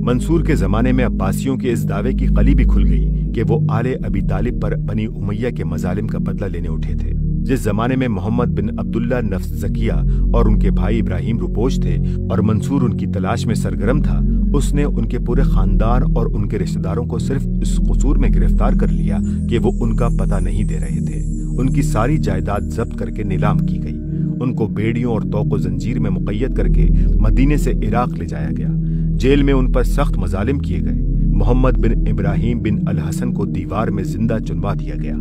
मंसूर के जमाने में अब्बासियों के इस दावे की कली भी खुल गई कि वो आले अबी तालिब पर बनी उमैया के मजालिम का बदला लेने उठे थे। जिस जमाने में मोहम्मद बिन अब्दुल्ला नफ्स ज़किया और उनके भाई इब्राहिम रुपोश थे और मंसूर उनकी तलाश में सरगर्म था, उसने उनके पूरे खानदान और उनके रिश्तेदारों को सिर्फ इस कसूर में गिरफ्तार कर लिया कि वो उनका पता नहीं दे रहे थे। उनकी सारी जायदाद जब्त करके नीलाम की गई। उनको बेड़ियों और तोक़ जंजीर में मुक़य्यद करके मदीने से इराक ले जाया गया। जेल में उन पर सख्त मजालिम किए गए। मोहम्मद बिन इब्राहिम बिन अल हसन को दीवार में जिंदा चुनवा दिया गया।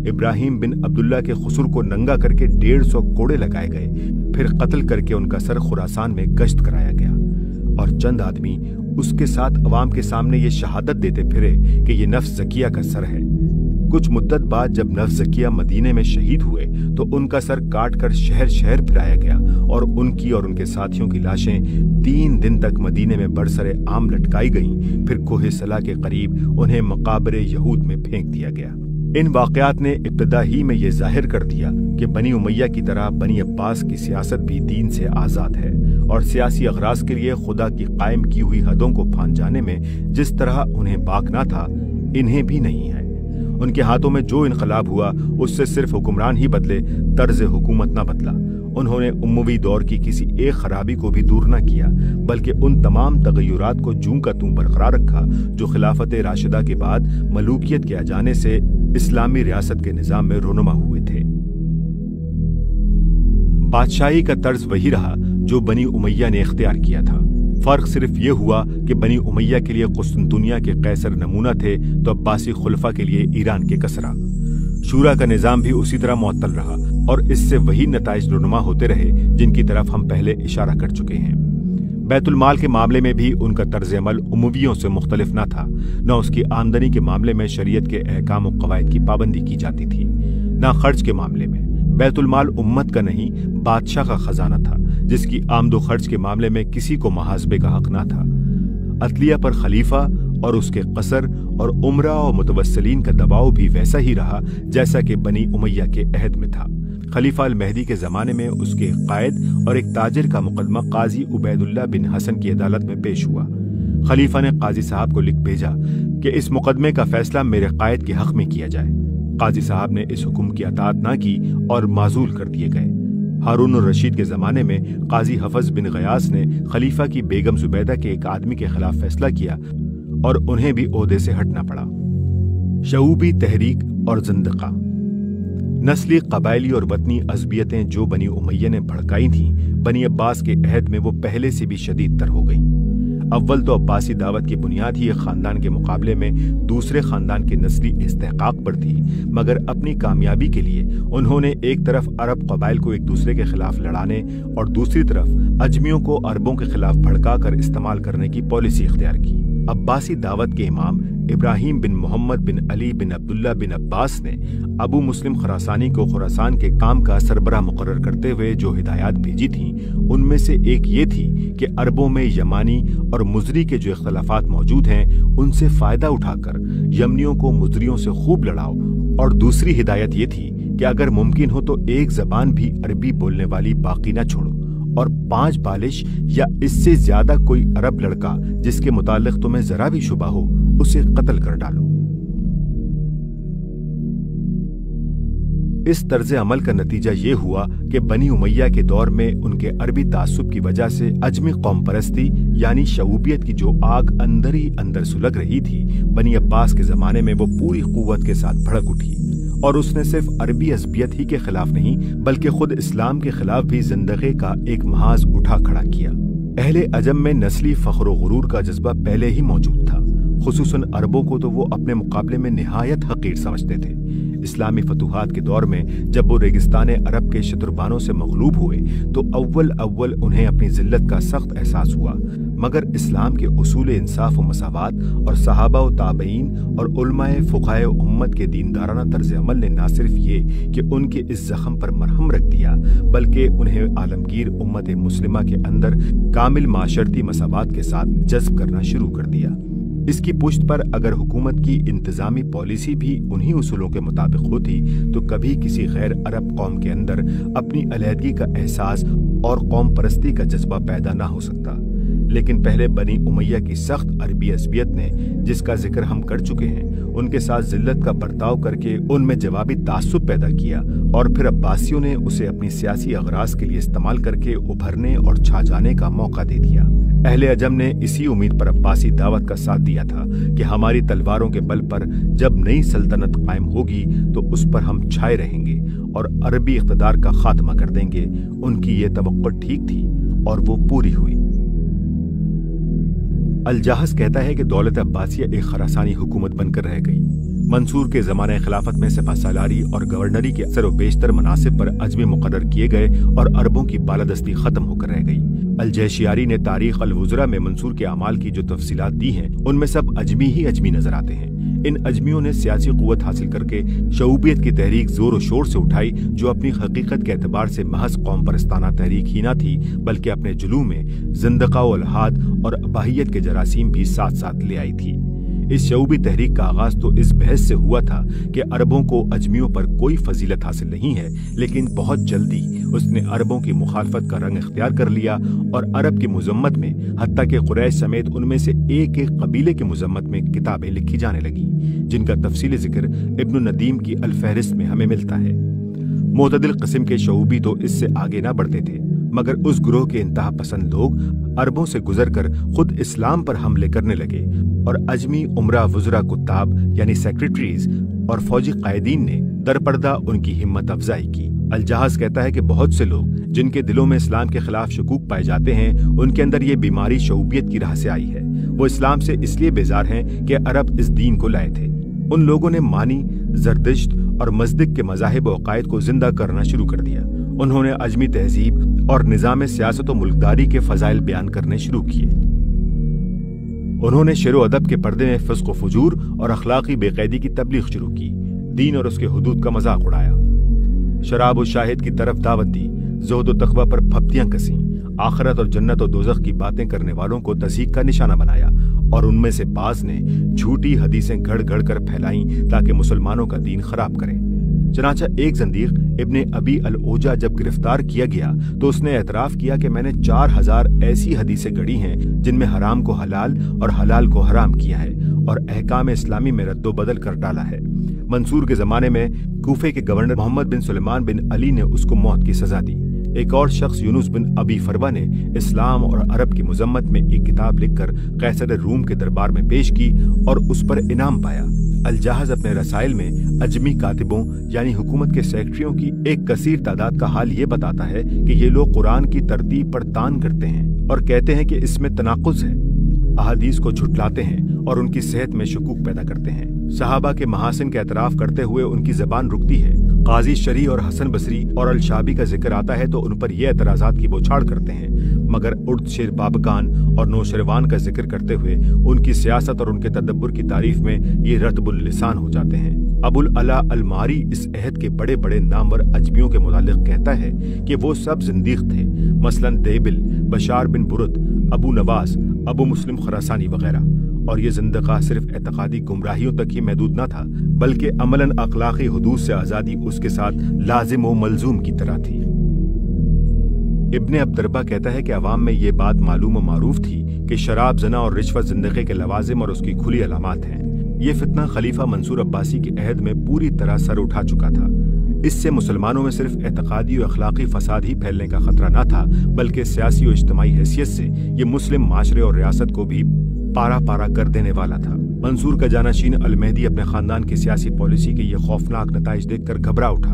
इब्राहिम बिन अब्दुल्ला के खुसर को नंगा करके 150 कोड़े लगाए गए। फिर कत्ल करके उनका सर खुरासान में गश्त कराया गया और चंद आदमी उसके साथ अवाम के सामने ये शहादत देते फिरे कि ये नफ्स ज़किया का सर है। कुछ मुद्दत बाद जब नफ्स ज़किया मदीने में शहीद हुए तो उनका सर काट कर शहर शहर फिराया गया और उनकी और उनके साथियों की लाशें 3 दिन तक मदीने में बरसरे आम लटकाई गईं। फिर कोहे सला के करीब उन्हें मकाबरे यहूद में फेंक दिया गया। इन वाक़यात ने इब्तिदा ही में ये जाहिर कर दिया कि बनी उमैया की तरह बनी अब्बास की सियासत भी दीन से आज़ाद है और सियासी अगराज के लिए खुदा की कायम की हुई हदों को फांद जाने में जिस तरह उन्हें बाकना था, इन्हें भी नहीं है। उनके हाथों में जो इनकलाब हुआ उससे सिर्फ हुक्मरान ही बदले, तर्ज हुकूमत न बदला। उन्होंने उम्मवी दौर की किसी एक खराबी को भी दूर न किया, बल्कि उन तमाम तगय्युरात को जूं का तूं बरकरार रखा जो खिलाफत राशिदा के बाद मलूकियत के आ जाने से इस्लामी रियासत के निजाम में रोनुमा हुए थे। बादशाही का तर्ज वही रहा जो बनी उमैया ने इख्तियार किया था। फर्क सिर्फ ये हुआ कि बनी उमैया के लिए कुस्तुनतुनिया के कैसर नमूना थे तो अब्बासी खुलफा के लिए ईरान के कसरा। शूरा का निजाम भी उसी तरह मुअत्तल रहा और इससे वही नताइज रुनुमा होते रहे जिनकी तरफ हम पहले इशारा कर चुके हैं। بیت المال کے معاملے میں بھی ان کا طرز عمل امویوں سے مختلف نہ تھا۔ نہ اس کی آمدنی کے معاملے میں شریعت کے احکام و قواعد کی پابندی کی جاتی تھی، نہ خرچ کے معاملے میں۔ بیت المال امت کا نہیں، بادشاہ کا خزانہ تھا، جس کی آمد و خرچ کے معاملے میں کسی کو محاسبے کا حق نہ تھا۔ عدلیہ پر خلیفہ اور اس کے قصر اور امراء و متوسلین کا دباؤ بھی ویسا ہی رہا جیسا کہ بنی امیہ کے عہد میں تھا۔ خلیفہ المہدی کے زمانے میں اس کے قائد اور ایک تاجر کا مقدمہ قاضی عبید اللہ بن حسن کی عدالت میں پیش ہوا۔ خلیفہ نے قاضی صاحب کو لکھ بھیجا کہ اس مقدمے کا فیصلہ میرے قائد کے حق میں کیا جائے۔ قاضی صاحب نے اس حکم کی اطاعت نہ کی اور معزول کر دیے گئے۔ ہارون الرشید کے زمانے میں قاضی حفظ بن غیاث نے خلیفہ کی بیگم زبیدہ کے ایک آدمی کے خلاف فیصلہ کیا اور انہیں بھی عہدے سے ہٹنا پڑا۔ شعوبی تحریک اور زندقہ۔ نسلی، قبائلی اور وطنی عصبیتیں جو بنی امیہ نے بھڑکائی تھیں، بنی عباس کے عہد میں وہ پہلے سے بھی شدید تر ہو گئیں۔ اول تو عباسی دعوت کی بنیاد ہی ایک خاندان کے مقابلے میں دوسرے خاندان کے نسلی استحقاق پر تھی، مگر اپنی کامیابی کے لیے انہوں نے ایک طرف عرب قبائل کو ایک دوسرے کے خلاف لڑانے اور دوسری طرف اجمیوں کو عربوں کے خلاف بھڑکا کر استعمال کرنے کی پالیسی اختیار کی۔ عباسی دعوت کے امام ابراہیم بن محمد بن علی بن عبداللہ بن عباس نے ابو مسلم خراسانی کو خراسان کے کام کا سربراہ مقرر کرتے ہوئے جو ہدایات بھیجی تھیں، ان میں سے ایک یہ تھی کہ عربوں میں یمانی اور مزری کے جو اختلافات موجود ہیں ان سے فائدہ اٹھا کر یمنیوں کو مزریوں سے خوب لڑاؤ، اور دوسری ہدایت یہ تھی کہ اگر ممکن ہو تو ایک زبان بھی عربی بولنے والی باقی نہ چھوڑو، اور 5 بالش یا اس سے زیادہ کوئی عرب لڑکا جس کے متعلق تمہیں ذرا بھی شبہ ہو اسے قتل کر ڈالو۔ اس طرز عمل کا نتیجہ یہ ہوا کہ بنی امیہ کے دور میں ان کے عربی تعصب کی وجہ سے اجمی قوم پرستی یعنی شعوبیت کی جو آگ اندر ہی اندر سلگ رہی تھی، بنی عباس کے زمانے میں وہ پوری قوت کے ساتھ بھڑک اٹھی، اور اس نے صرف عربی عصبیت ہی کے خلاف نہیں بلکہ خود اسلام کے خلاف بھی زندگی کا ایک محاذ اٹھا کھڑا کیا۔ اہل عجم میں نسلی فخر و غرور کا جذبہ پہلے ہی موجود تھا، خصوصاً عربوں کو تو وہ اپنے مقابلے میں نہایت حقیر سمجھتے تھے۔ اسلامی فتوحات کے دور میں جب وہ ریگستان عرب کے شتربانوں سے مغلوب ہوئے تو اول انہیں اپنی ذلت کا سخت احساس ہوا، مگر اسلام کے اصول انصاف و مساوات اور صحابہ و تابعین اور علماء فقہائے امت کے دیندارانہ طرز عمل نے نہ صرف یہ کہ ان کے اس زخم پر مرہم رکھ دیا بلکہ انہیں عالمگیر امت مسلمہ کے اندر کامل معاشرتی مساوات کے ساتھ جذب کرنا شروع کر دیا۔ اس کی پشت پر اگر حکومت کی انتظامی پالیسی بھی انہی اصولوں کے مطابق ہوتی تو کبھی کسی غیر عرب قوم کے اندر اپنی علیحدگی کا احساس اور قوم پرستی کا جذبہ پیدا نہ ہو سکتا۔ لیکن پہلے بنی امیہ کی سخت عربی عصبیت نے، جس کا ذکر ہم کر چکے ہیں، ان کے ساتھ ذلت کا برتاؤ کر کے ان میں جوابی تعصب پیدا کیا، اور پھر عباسیوں نے اسے اپنی سیاسی اغراض کے لیے استعمال کر کے ابھرنے اور چھا جانے کا موقع دے دیا۔ اہل عجم نے اسی امید پر عباسی دعوت کا ساتھ دیا تھا کہ ہماری تلواروں کے بل پر جب نئی سلطنت قائم ہوگی تو اس پر ہم چھائے رہیں گے اور عربی اقتدار کا خاتمہ کر دیں گے۔ ان کی یہ توقع ٹھیک تھی اور وہ پوری ہوئی۔ الجاحظ کہتا ہے کہ دولت عباسیہ ایک خراسانی حکومت بن کر رہ گئی۔ منصور کے زمانہ خلافت میں سپہ سالاری اور گورنری کے اکثر و بیشتر مناصب پر اجمی مقرر کیے گئے اور عربوں کی بالادستی ختم ہو کر رہ گئی۔ الجیشیاری نے تاریخ الوزراء میں منصور کے اعمال کی جو تفصیلات دی ہیں ان میں سب اجمی ہی اجمی نظر آتے ہیں۔ ان اجمیوں نے سیاسی قوت حاصل کر کے شعوبیت کی تحریک زور و شور سے اٹھائی، جو اپنی حقیقت کے اعتبار سے محض قوم پرستانہ تحریک ہی نہ تھی بلکہ اپنے جلوہ میں زندقہ و الحاد اور اباہیت کے جراثیم بھی ساتھ ساتھ لے آئی تھی۔ اس شعوبی تحریک کا آغاز تو اس بحث سے ہوا تھا کہ عربوں کو اجمیوں پر کوئی فضیلت حاصل نہیں ہے، لیکن بہت جلدی اس نے عربوں کی مخالفت کا رنگ اختیار کر لیا اور عرب کی مذمت میں، حتیٰ کہ قریش سمیت ان میں سے ایک ایک قبیلے کی مذمت میں کتابیں لکھی جانے لگیں، جن کا تفصیلی ذکر ابن ندیم کی الفہرست میں ہمیں ملتا ہے۔ معتدل قسم کے شعوبی تو اس سے آگے نہ بڑھتے تھے، مگر اس گروہ کے انتہا پسند لوگ عربوں سے گزر کر خود اسلام پر حملے کرنے لگے، اور اجمی عمرہ وزراء کتاب یعنی سیکریٹریز اور فوجی قائدین نے درپردہ ان کی ہمت افزائی کی۔ الجاحظ کہتا ہے کہ بہت سے لوگ جن کے دلوں میں اسلام کے خلاف شکوک پائے جاتے ہیں، ان کے اندر یہ بیماری شعوبیت کی راہ سے آئی ہے۔ وہ اسلام سے اس لیے بیزار ہیں کہ عرب اس دین کو لائے تھے۔ ان لوگوں نے مانی، زردشت اور مزدک کے مذاہب و عقائد کو زندہ کرنا شروع کر دیا۔ انہوں نے اجمی تہذیب और निज़ाम सियासत व मुल्कदारी के फजाइल बयान करने शुरू किए। उन्होंने शेर व अदब के पर्दे में फिस्क व फुजूर और अखलाकी बेक़ैदी की तबलीग शुरू की, दीन और उसके हुदूद का मजाक उड़ाया, शराब व शाहिद की तरफ दावत दी, ज़ुहद व तक़वा पर फप्तियां कसी, आखिरत और जन्नत और दोज़ख की बातें करने वालों को तज़हीक का निशाना बनाया, और उनमें से बाज़ ने झूठी हदीसें घड़ घड़ कर फैलाईं ताकि मुसलमानों का दीन खराब करें। चनाचा एक ज़ंदीक इब्ने अबी अल-ओजा जब गिरफ्तार किया गया तो उसने एतराफ़ किया कि मैंने 4000 ऐसी हदीसें गढ़ी हैं जिनमें हराम को हलाल और हलाल को हराम किया है और अहकाम इस्लामी में रद्दो बदल कर डाला है। मंसूर के ज़माने में कूफे के गवर्नर मोहम्मद बिन सुलेमान बिन अली ने उसको मौत की सज़ा दी। एक और शख्स यूनुस बिन अबी फरवा ने इस्लाम और अरब की मुजम्मत में एक किताब लिखकर कैसर रूम के दरबार में पेश की और उस पर इनाम पाया। अल-जहाज अपने रसाइल में अजमी कातिबों यानी हुकूमत के सेक्रेटरियों की एक कसीर तादाद का हाल ये बताता है कि ये लोग कुरान की तरतीब पर तान करते हैं और कहते हैं कि इसमें तनाकुज़ है, अहादीस को झुटलाते हैं और उनकी सेहत में शकूक पैदा करते हैं। सहाबा के महासिन के एतराफ़ करते हुए उनकी ज़बान रुकती है। काजी शरी और हसन बसरी और अल-शाबी का जिक्र आता है तो उन पर ये एतराज़ात की बौछार करते हैं, मगर उर्द शेर बाबकान और नौशरवान का जिक्र करते हुए उनकी सियासत और उनके तदब्बुर की तारीफ में ये रतबुल लिसान हो जाते हैं। अबुल अला अल-मारी इस अहद के बड़े बड़े नामवर अजमियों के मुतालिक कहता है कि वो सब जिंदीक थे, मसलन देबिल, बशार बिन बुरद, अबू नवास, अबू मुस्लिम खरासानी वगैरह। और ये जिंदगा सिर्फ एतकादी गुमराहियों तक ही महदूद न था, बल्कि अमलन अखलाकी हुदूद से आज़ादी उसके साथ लाजिम व मलजूम की तरह थी। इब्ने अब्दरबा कहता है कि अवाम में ये बात मालूम व मारूफ थी कि शराब, जना और रिश्वत जिंदगी के लवाजिम और उसकी खुली अलामात हैं। ये फितना खलीफा मंसूर अब्बासी के अहद में पूरी तरह सर उठा चुका था। इससे मुसलमानों में सिर्फ एतकादी और अखलाकी फसाद ही फैलने का खतरा न था, बल्कि सियासी और इज्तिमाई हैसियत से ये मुस्लिम माशरे और रियासत को भी पारा पारा कर देने वाला था। मंसूर का जानशीन अल-मेहदी अपने खानदान की सियासी पॉलिसी के ये खौफनाक नताइज देखकर घबरा उठा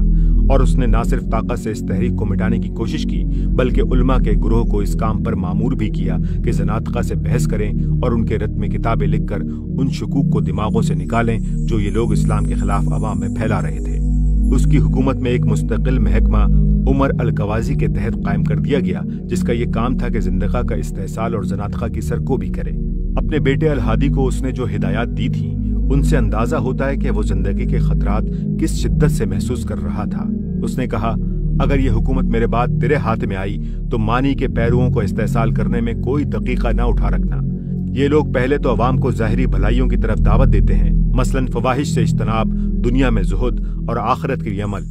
और उसने न सिर्फ ताकत से इस तहरीक को मिटाने की कोशिश की, बल्कि उलमा के गुरोह को इस काम पर मामूर भी किया कि ज़नातक़ा से बहस करें और उनके रत में किताबें लिखकर उन शकूक को दिमागों से निकालें जो ये लोग इस्लाम के खिलाफ अवाम में फैला रहे थे। उसकी हुकूमत में एक मुस्तकिल महकमा उमर अल-कवाजी के तहत कायम कर दिया गया, जिसका ये काम था कि जिंदगा का इस्तेहसाल और ज़नातक़ा की सरकोबी करे। अपने बेटे अल-हादी को उसने जो हिदायत दी थी उनसे अंदाजा होता है कि वो जिंदगी के खतरात किस शिद्दत से महसूस कर रहा था। उसने कहा, अगर ये हुकूमत मेरे बाद तेरे हाथ में आई तो मानी के पैरुओं को इस्तेहसाल करने में कोई दकीका न उठा रखना। ये लोग पहले तो अवाम को ज़ाहिरी भलाइयों की तरफ दावत देते हैं, मसलन फवाहिश से इज्तनाब, दुनिया में ज़ुहद और आखिरत के लिए अमल।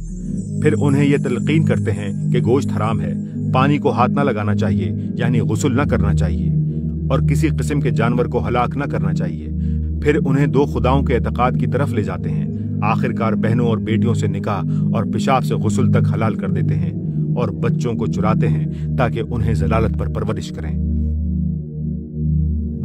फिर उन्हें ये तलकीन करते हैं कि गोश्त हराम है, पानी को हाथ न लगाना चाहिए यानी गुस्ल न करना चाहिए, और किसी किस्म के जानवर को हलाक न करना चाहिए। फिर उन्हें दो खुदाओं के एतकाद की तरफ ले जाते हैं। आखिरकार बहनों और बेटियों से निकाह और पेशाब से गुस्ल तक हलाल कर देते हैं और बच्चों को चुराते हैं ताकि उन्हें जलालत पर परवरिश करें।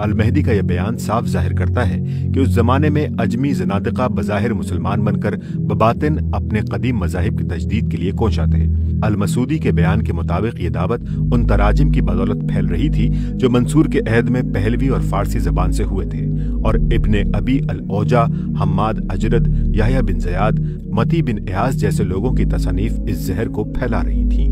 अल-मेहदी का यह बयान साफ जाहिर करता है कि उस जमाने में अजमी जनादिका बज़ाहिर मुसलमान बनकर बबातिन अपने कदीम मज़ाहिब की तजदीद के लिए कोशा थे। अल-मसूदी के बयान के मुताबिक ये दावत उन तराजिम की बदौलत फैल रही थी जो मंसूर के अहद में पहलवी और फारसी जबान से हुए थे, और इब्ने अबी अल-ओजा, हम्माद अजरद, याह्या बिन ज़याद, मती बिन इयास जैसे लोगों की तसनीफ इस जहर को फैला रही थी।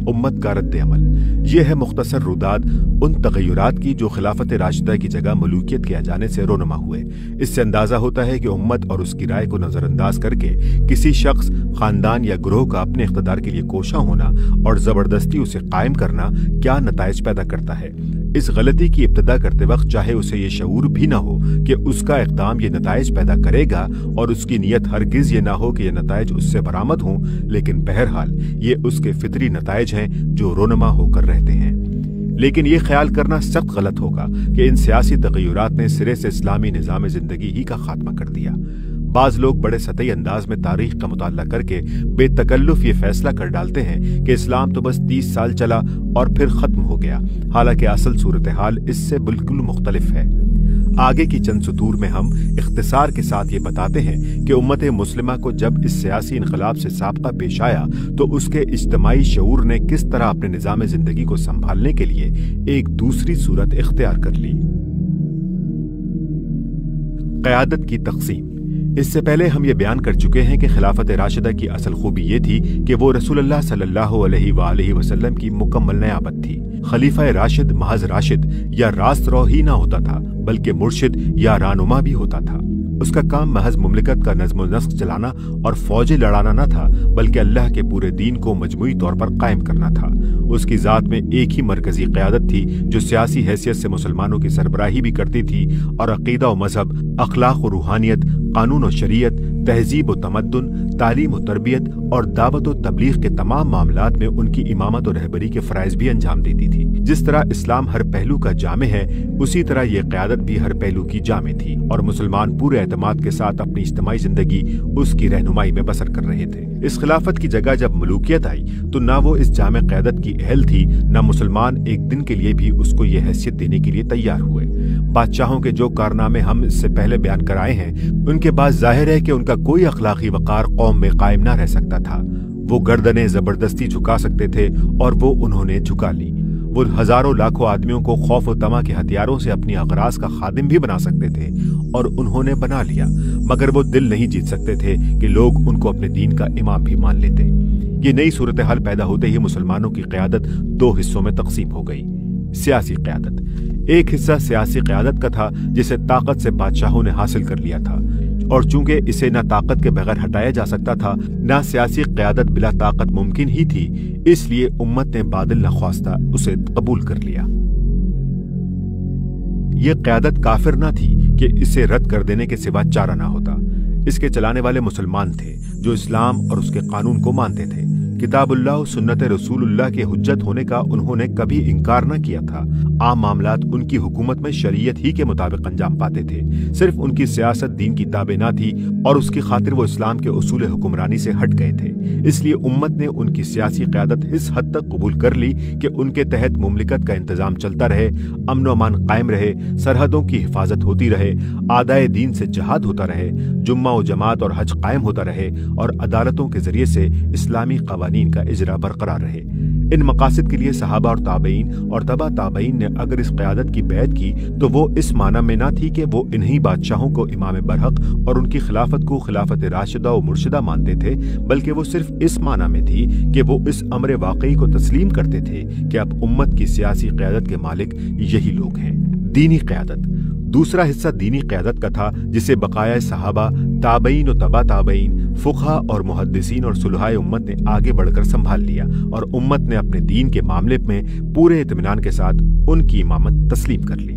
उम्मत का रद्द अमल। यह है मुख्तसर रुदाद उन तगय्युरात की जो खिलाफत राशिदा की जगह मलूकियत के आ जाने से रोनमा हुए। इससे अंदाजा होता है कि उम्मत और उसकी राय को नजरअंदाज करके किसी शख्स, खानदान या ग्रोह का अपने इख्तिदार के लिए कोशा होना और जबरदस्ती उसे कायम करना क्या नताइज पैदा करता है। इस गलती की इब्तिदा करते वक्त चाहे उसे ये शऊर भी न हो कि उसका इक़दाम ये नताइज पैदा करेगा और उसकी नीयत हरगिज ये ना हो कि ये नताइज उससे बरामद हों, लेकिन बहरहाल ये उसके फितरी नताइज हैं जो रोनमा होकर रहते हैं। लेकिन ये ख्याल करना सख्त गलत होगा कि इन सियासी तगय्युरात ने सिरे से इस्लामी निज़ाम ज़िंदगी ही का खात्मा कर दिया। बाज लोग बड़े सतही अंदाज में तारीख का मुताला करके बेतकल्लुफ ये फैसला कर डालते हैं कि इस्लाम तो बस 30 साल चला और फिर खत्म हो गया, हालांकि असल सूरत हाल इससे बिल्कुल मुख्तलिफ है। आगे की चंद सतूर में हम इख्तिसार के साथ ये बताते हैं कि उम्मत मुस्लिमा को जब इस सियासी इनकलाब से साबका पेश आया तो उसके इज्तिमाई शऊर ने किस तरह अपने निज़ाम ज़िंदगी को संभालने के लिए एक दूसरी सूरत इख्तियार कर ली। क़यादत की तक़सीम। اس سے پہلے ہم یہ بیان کر چکے ہیں کہ خلافت راشدہ کی اصل خوبی یہ تھی کہ وہ رسول اللہ صلی اللہ علیہ وآلہ وسلم کی مکمل نیابت تھی۔ خلیفہ راشد محض راشد یا راست رو ہی نہ ہوتا تھا بلکہ مرشد یا رہنما بھی ہوتا تھا۔ اس کا کام محض مملکت کا نظم و نسق چلانا اور فوجیں لڑانا نہ تھا بلکہ اللہ کے پورے دین کو مجموعی طور پر قائم کرنا تھا۔ اس کی ذات میں ایک ہی مرکزی قیادت تھی جو سیاسی حیثیت سے مسلمانوں کی سربراہی بھی کرتی تھی اور عقیدہ و مذہب، اخلاق و روحانیت، قانون و شریعت، تہذیب و تمدن، تعلیم و تربیت اور دعوت و تبلیغ کے تمام معاملات میں ان کی امامت و رہبری کے فرائض بھی انجام دیتی تھی۔ جس طرح اسلام ہر پہلو کا جامع ہے اسی طرح یہ قیادت بھی ہر پہلو کی جامع تھی اور مسلمان پورے اعتماد کے ساتھ اپنی اجتماعی زندگی اس کی رہنمائی میں بسر کر رہے تھے۔ اس خلافت کی جگہ جب ملوکیت آئی تو نہ وہ اس جامع قیادت کی اہل تھی، نہ مسلمان ایک دن کے لیے بھی اس کو یہ حیثیت دینے کے لیے تیار ہوئے۔ بادشاہوں کے جو کارنامے ہم اس سے پہلے بیان کرائے ہیں ان کے بعد ظاہر ہے کہ ان کا کوئی اخلاقی وقار قوم میں قائم نہ رہ سکتا تھا۔ وہ گردنیں زبردستی جھکا سکتے تھے اور وہ انہوں نے جھکا لی۔ وہ ہزاروں لاکھوں آدمیوں کو خوف و طمع کے ہتھیاروں سے اپنی اغراض کا خادم بھی بنا سکتے تھے اور انہوں نے بنا لیا، مگر وہ دل نہیں جیت سکتے تھے کہ لوگ ان کو اپنے دین کا امام بھی مان لیتے۔ یہ نئی صورتحال پیدا ہوتے ہی مسلمانوں کی قیادت دو حصوں میں تقسیم ہو گئی۔ سیاسی قیادت، ایک حصہ سیاسی قیادت کا تھا جسے طاقت سے بادشاہوں نے حاصل کر لیا تھا، اور چونکہ اسے نہ طاقت کے بغیر ہٹایا جا سکتا تھا نہ سیاسی قیادت بلا طاقت ممکن ہی تھی، اس لیے امت نے بادل نخواستہ اسے قبول کر لیا۔ یہ قیادت کافر نہ تھی کہ اسے رد کر دینے کے سوا چارہ نہ ہوتا۔ اس کے چلانے والے مسلمان تھے جو اسلام اور اس کے قانون کو مانتے تھے۔ کتاب اللہ و سنت رسول اللہ کے حجت ہونے کا انہوں نے کبھی انکار نہ کیا تھا۔ عام معاملات ان کی حکومت میں شریعت ہی کے مطابق انجام پاتے تھے، صرف ان کی سیاست دین کی تابع نہ تھی اور اس کی خاطر وہ اسلام کے اصول حکمرانی سے ہٹ گئے تھے۔ اس لیے امت نے ان کی سیاسی قیادت اس حد تک قبول کر لی کہ ان کے تحت مملکت کا انتظام چلتا رہے، امن و امان قائم رہے، سرحدوں کی حفاظت ہوتی رہے، اعدائے دین سے جہاد ہوتا رہے، جمعہ و جماعت اور حج قائم ہوتا رہے اور عدالتوں کے ذریعے سے اسلامی قوانین کا اجرا برقرار رہے۔ ان مقاصد کے لیے صحابہ اور تابعین اور تبع تابعین نے اگر اس قیادت کی بیعت کی تو وہ اس معنی میں نہ تھی کہ وہ انہی بادشاہوں کو امام برحق اور ان کی خلافت کو خلافت راشدہ و مرشدہ مانتے تھے، بلکہ وہ صرف اس معنی میں تھی کہ وہ اس امر واقعی کو تسلیم کرتے تھے کہ اب امت کی سیاسی قیادت کے مالک یہی لوگ ہیں۔ دینی قیادت، دوسرا حصہ دینی قیادت کا تھا جسے بقایا صحابہ، تابعین و تبع تابعین، فقہا اور محدثین اور صلحائے امت نے آگے بڑھ کر سنبھال لیا اور امت نے اپنے دین کے معاملے میں پورے اطمینان کے ساتھ ان کی امامت تسلیم کر لی۔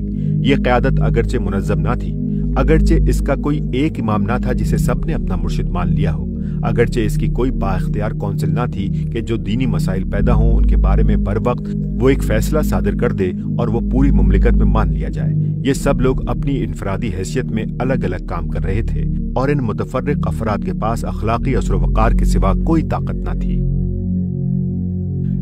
یہ قیادت اگرچہ منظم نہ تھی، اگرچہ اس کا کوئی ایک امام نہ تھا جسے سب نے اپنا مرشد مان لیا ہو، اگرچہ اس کی کوئی بااختیار کونسل نہ تھی کہ جو دینی مسائل پیدا ہوں ان کے بارے میں بر وقت وہ ایک فیصلہ صادر کر دے اور وہ پوری مملکت میں مان لیا جائے۔ یہ سب لوگ اپنی انفرادی حیثیت میں الگ الگ کام کر رہے تھے اور ان متفرق افراد کے پاس اخلاقی اثر و وقار کے سوا کوئی طاقت نہ تھی۔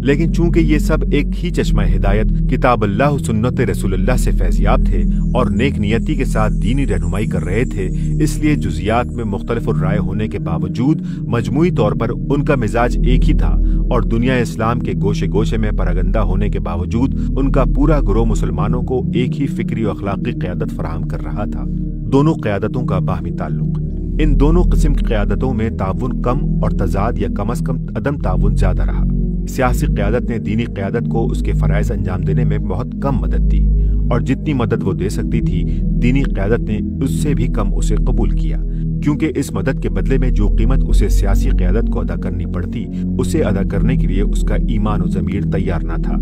لیکن چونکہ یہ سب ایک ہی چشمہ ہدایت کتاب اللہ و سنت رسول اللہ سے فیضیاب تھے اور نیک نیتی کے ساتھ دینی رہنمائی کر رہے تھے، اس لیے جزیات میں مختلف الرائے ہونے کے باوجود مجموعی طور پر ان کا مزاج ایک ہی تھا اور دنیا اسلام کے گوشے گوشے میں پراگندہ ہونے کے باوجود ان کا پورا گروہ مسلمانوں کو ایک ہی فکری و اخلاقی قیادت فراہم کر رہا تھا۔ دونوں قیادتوں کا باہمی تعلق، ان دونوں قسم کی قیادتوں میں تعاون کم اور تضاد یا کم از کم عدم تعاون زیادہ رہا۔ سیاسی قیادت نے دینی قیادت کو اس کے فرائض انجام دینے میں بہت کم مدد دی اور جتنی مدد وہ دے سکتی تھی دینی قیادت نے اس سے بھی کم اسے قبول کیا، کیونکہ اس مدد کے بدلے میں جو قیمت اسے سیاسی قیادت کو ادا کرنی پڑتی اسے ادا کرنے کے لیے اس کا ایمان و ضمیر تیار نہ تھا۔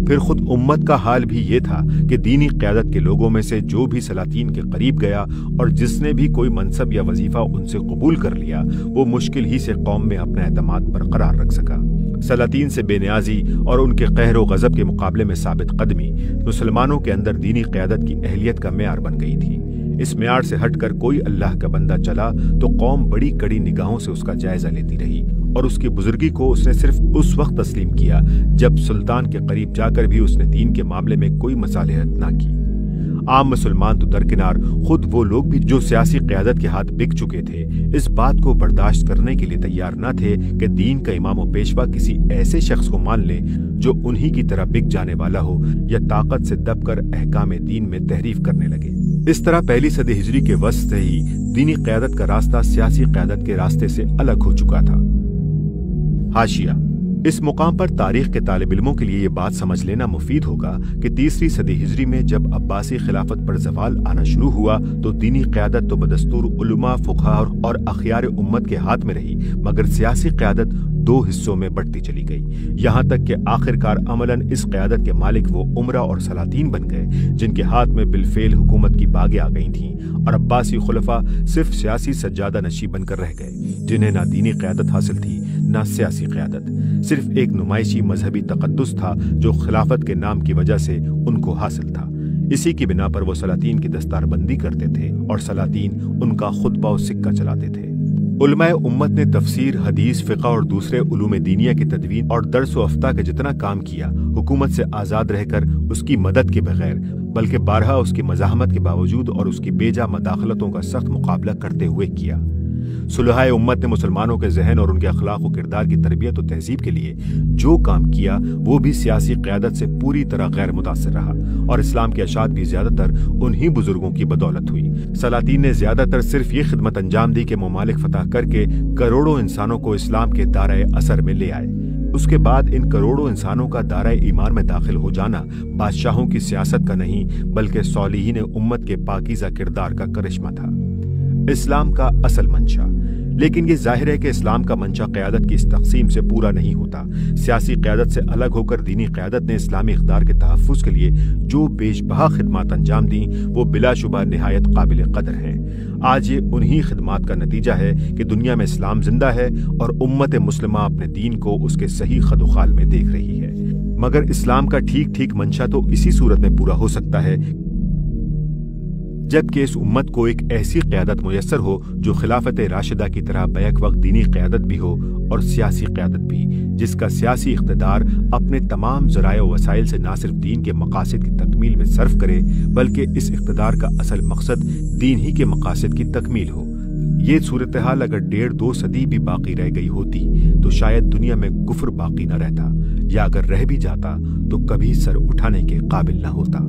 پھر خود امت کا حال بھی یہ تھا کہ دینی قیادت کے لوگوں میں سے جو بھی سلاطین کے قریب گیا اور جس نے بھی کوئی منصب یا وظیفہ ان سے قبول کر لیا وہ مشکل ہی سے قوم میں اپنا اعتماد برقرار رکھ سکا۔ سلاطین سے بے نیازی اور ان کے قہر و غضب کے مقابلے میں ثابت قدمی مسلمانوں کے اندر دینی قیادت کی اہلیت کا معیار بن گئی تھی۔ اس معیار سے ہٹ کر کوئی اللہ کا بندہ چلا تو قوم بڑی کڑی نگاہوں سے اس کا جائزہ لیتی رہی اور اس کی بزرگی کو اس نے صرف اس وقت تسلیم کیا جب سلطان کے قریب جا کر بھی اس نے دین کے معاملے میں کوئی مصالحت نہ کی۔ عام مسلمان تو درکنار خود وہ لوگ بھی جو سیاسی قیادت کے ہاتھ بک چکے تھے اس بات کو برداشت کرنے کے لیے تیار نہ تھے کہ دین کا امام و پیشوا کسی ایسے شخص کو مان لے جو انہی کی طرح بک جانے والا ہو یا طاقت سے دب کر احکام دین میں تحریف کرنے لگے۔ اس طرح پہلی صدی ہجری کے وسط سے ہی دینی قیادت کا راستہ سیاسی قیادت کے راستے سے الگ ہو چکا تھا۔ حاشیہ: اس مقام پر تاریخ کے طالب علموں کے لیے یہ بات سمجھ لینا مفید ہوگا کہ تیسری صدی ہجری میں جب عباسی خلافت پر زوال آنا شروع ہوا تو دینی قیادت تو بدستور علماء، فقہاء اور اخیار امت کے ہاتھ میں رہی، مگر سیاسی قیادت دو حصوں میں بٹتی چلی گئی، یہاں تک کہ آخرکار عملاً اس قیادت کے مالک وہ امرا اور سلاطین بن گئے جن کے ہاتھ میں بالفعل حکومت کی باگیں آ گئی تھیں، اور عباسی خلفاء صرف سیاسی سجادہ نشین بن کر رہ گئے جنہیں نہ دینی قیادت حاصل تھی نہ سیاسی قیادت، صرف ایک نمائشی مذہبی تقدس تھا جو خلافت کے نام کی وجہ سے ان کو حاصل تھا۔ اسی کی بنا پر وہ سلاطین کی دستار بندی کرتے تھے اور سلاطین ان کا خطبہ و سکہ چلاتے تھے۔ علماء امت نے تفسیر، حدیث، فقہ اور دوسرے علوم دینیہ کی تدوین اور درس و افتاء کا جتنا کام کیا، حکومت سے آزاد رہ کر اس کی مدد کے بغیر، بلکہ بارہا اس کی مزاحمت کے باوجود اور اس کی بیجا مداخلتوں کا سخت مقابلہ کرتے ہوئے کیا۔ صلحائے امت نے مسلمانوں کے ذہن اور ان کے اخلاق و کردار کی تربیت و تہذیب کے لیے جو کام کیا وہ بھی سیاسی قیادت سے پوری طرح غیر متاثر رہا، اور اسلام کی اشاعت بھی زیادہ تر انہی بزرگوں کی بدولت ہوئی۔ سلاطین نے زیادہ تر صرف یہ خدمت انجام دی کہ ممالک فتح کر کے کروڑوں انسانوں کو اسلام کے دائرۂ اثر میں لے آئے۔ اس کے بعد ان کروڑوں انسانوں کا دائرۂ ایمان میں داخل ہو جانا بادشاہوں کی سیاست کا نہیں بلکہ صالحین امت کے پاکیزہ کردار کا کرشمہ تھا، اسلام کا اصل منشا۔ لیکن یہ ظاہر ہے کہ اسلام کا منشا قیادت کی اس تقسیم سے پورا نہیں ہوتا۔ سیاسی قیادت سے الگ ہو کر دینی قیادت نے اسلامی اقدار کے تحفظ کے لیے جو بیش بہا خدمات انجام دیں وہ بلا شبہ نہایت قابل قدر ہیں۔ آج یہ انہی خدمات کا نتیجہ ہے کہ دنیا میں اسلام زندہ ہے اور امت مسلمہ اپنے دین کو اس کے صحیح خد و خال میں دیکھ رہی ہے، مگر اسلام کا ٹھیک منشا تو اسی صورت میں پورا ہو سکتا ہے جبکہ اس امت کو ایک ایسی قیادت میسر ہو جو خلافت راشدہ کی طرح بیک وقت دینی قیادت بھی ہو اور سیاسی قیادت بھی، جس کا سیاسی اقتدار اپنے تمام ذرائع و وسائل سے نہ صرف دین کے مقاصد کی تکمیل میں صرف کرے بلکہ اس اقتدار کا اصل مقصد دین ہی کے مقاصد کی تکمیل ہو۔ یہ صورتحال اگر 1.5-2 صدی بھی باقی رہ گئی ہوتی تو شاید دنیا میں کفر باقی نہ رہتا، یا اگر رہ بھی جاتا تو کبھی سر اٹھانے کے قابل نہ ہوتا۔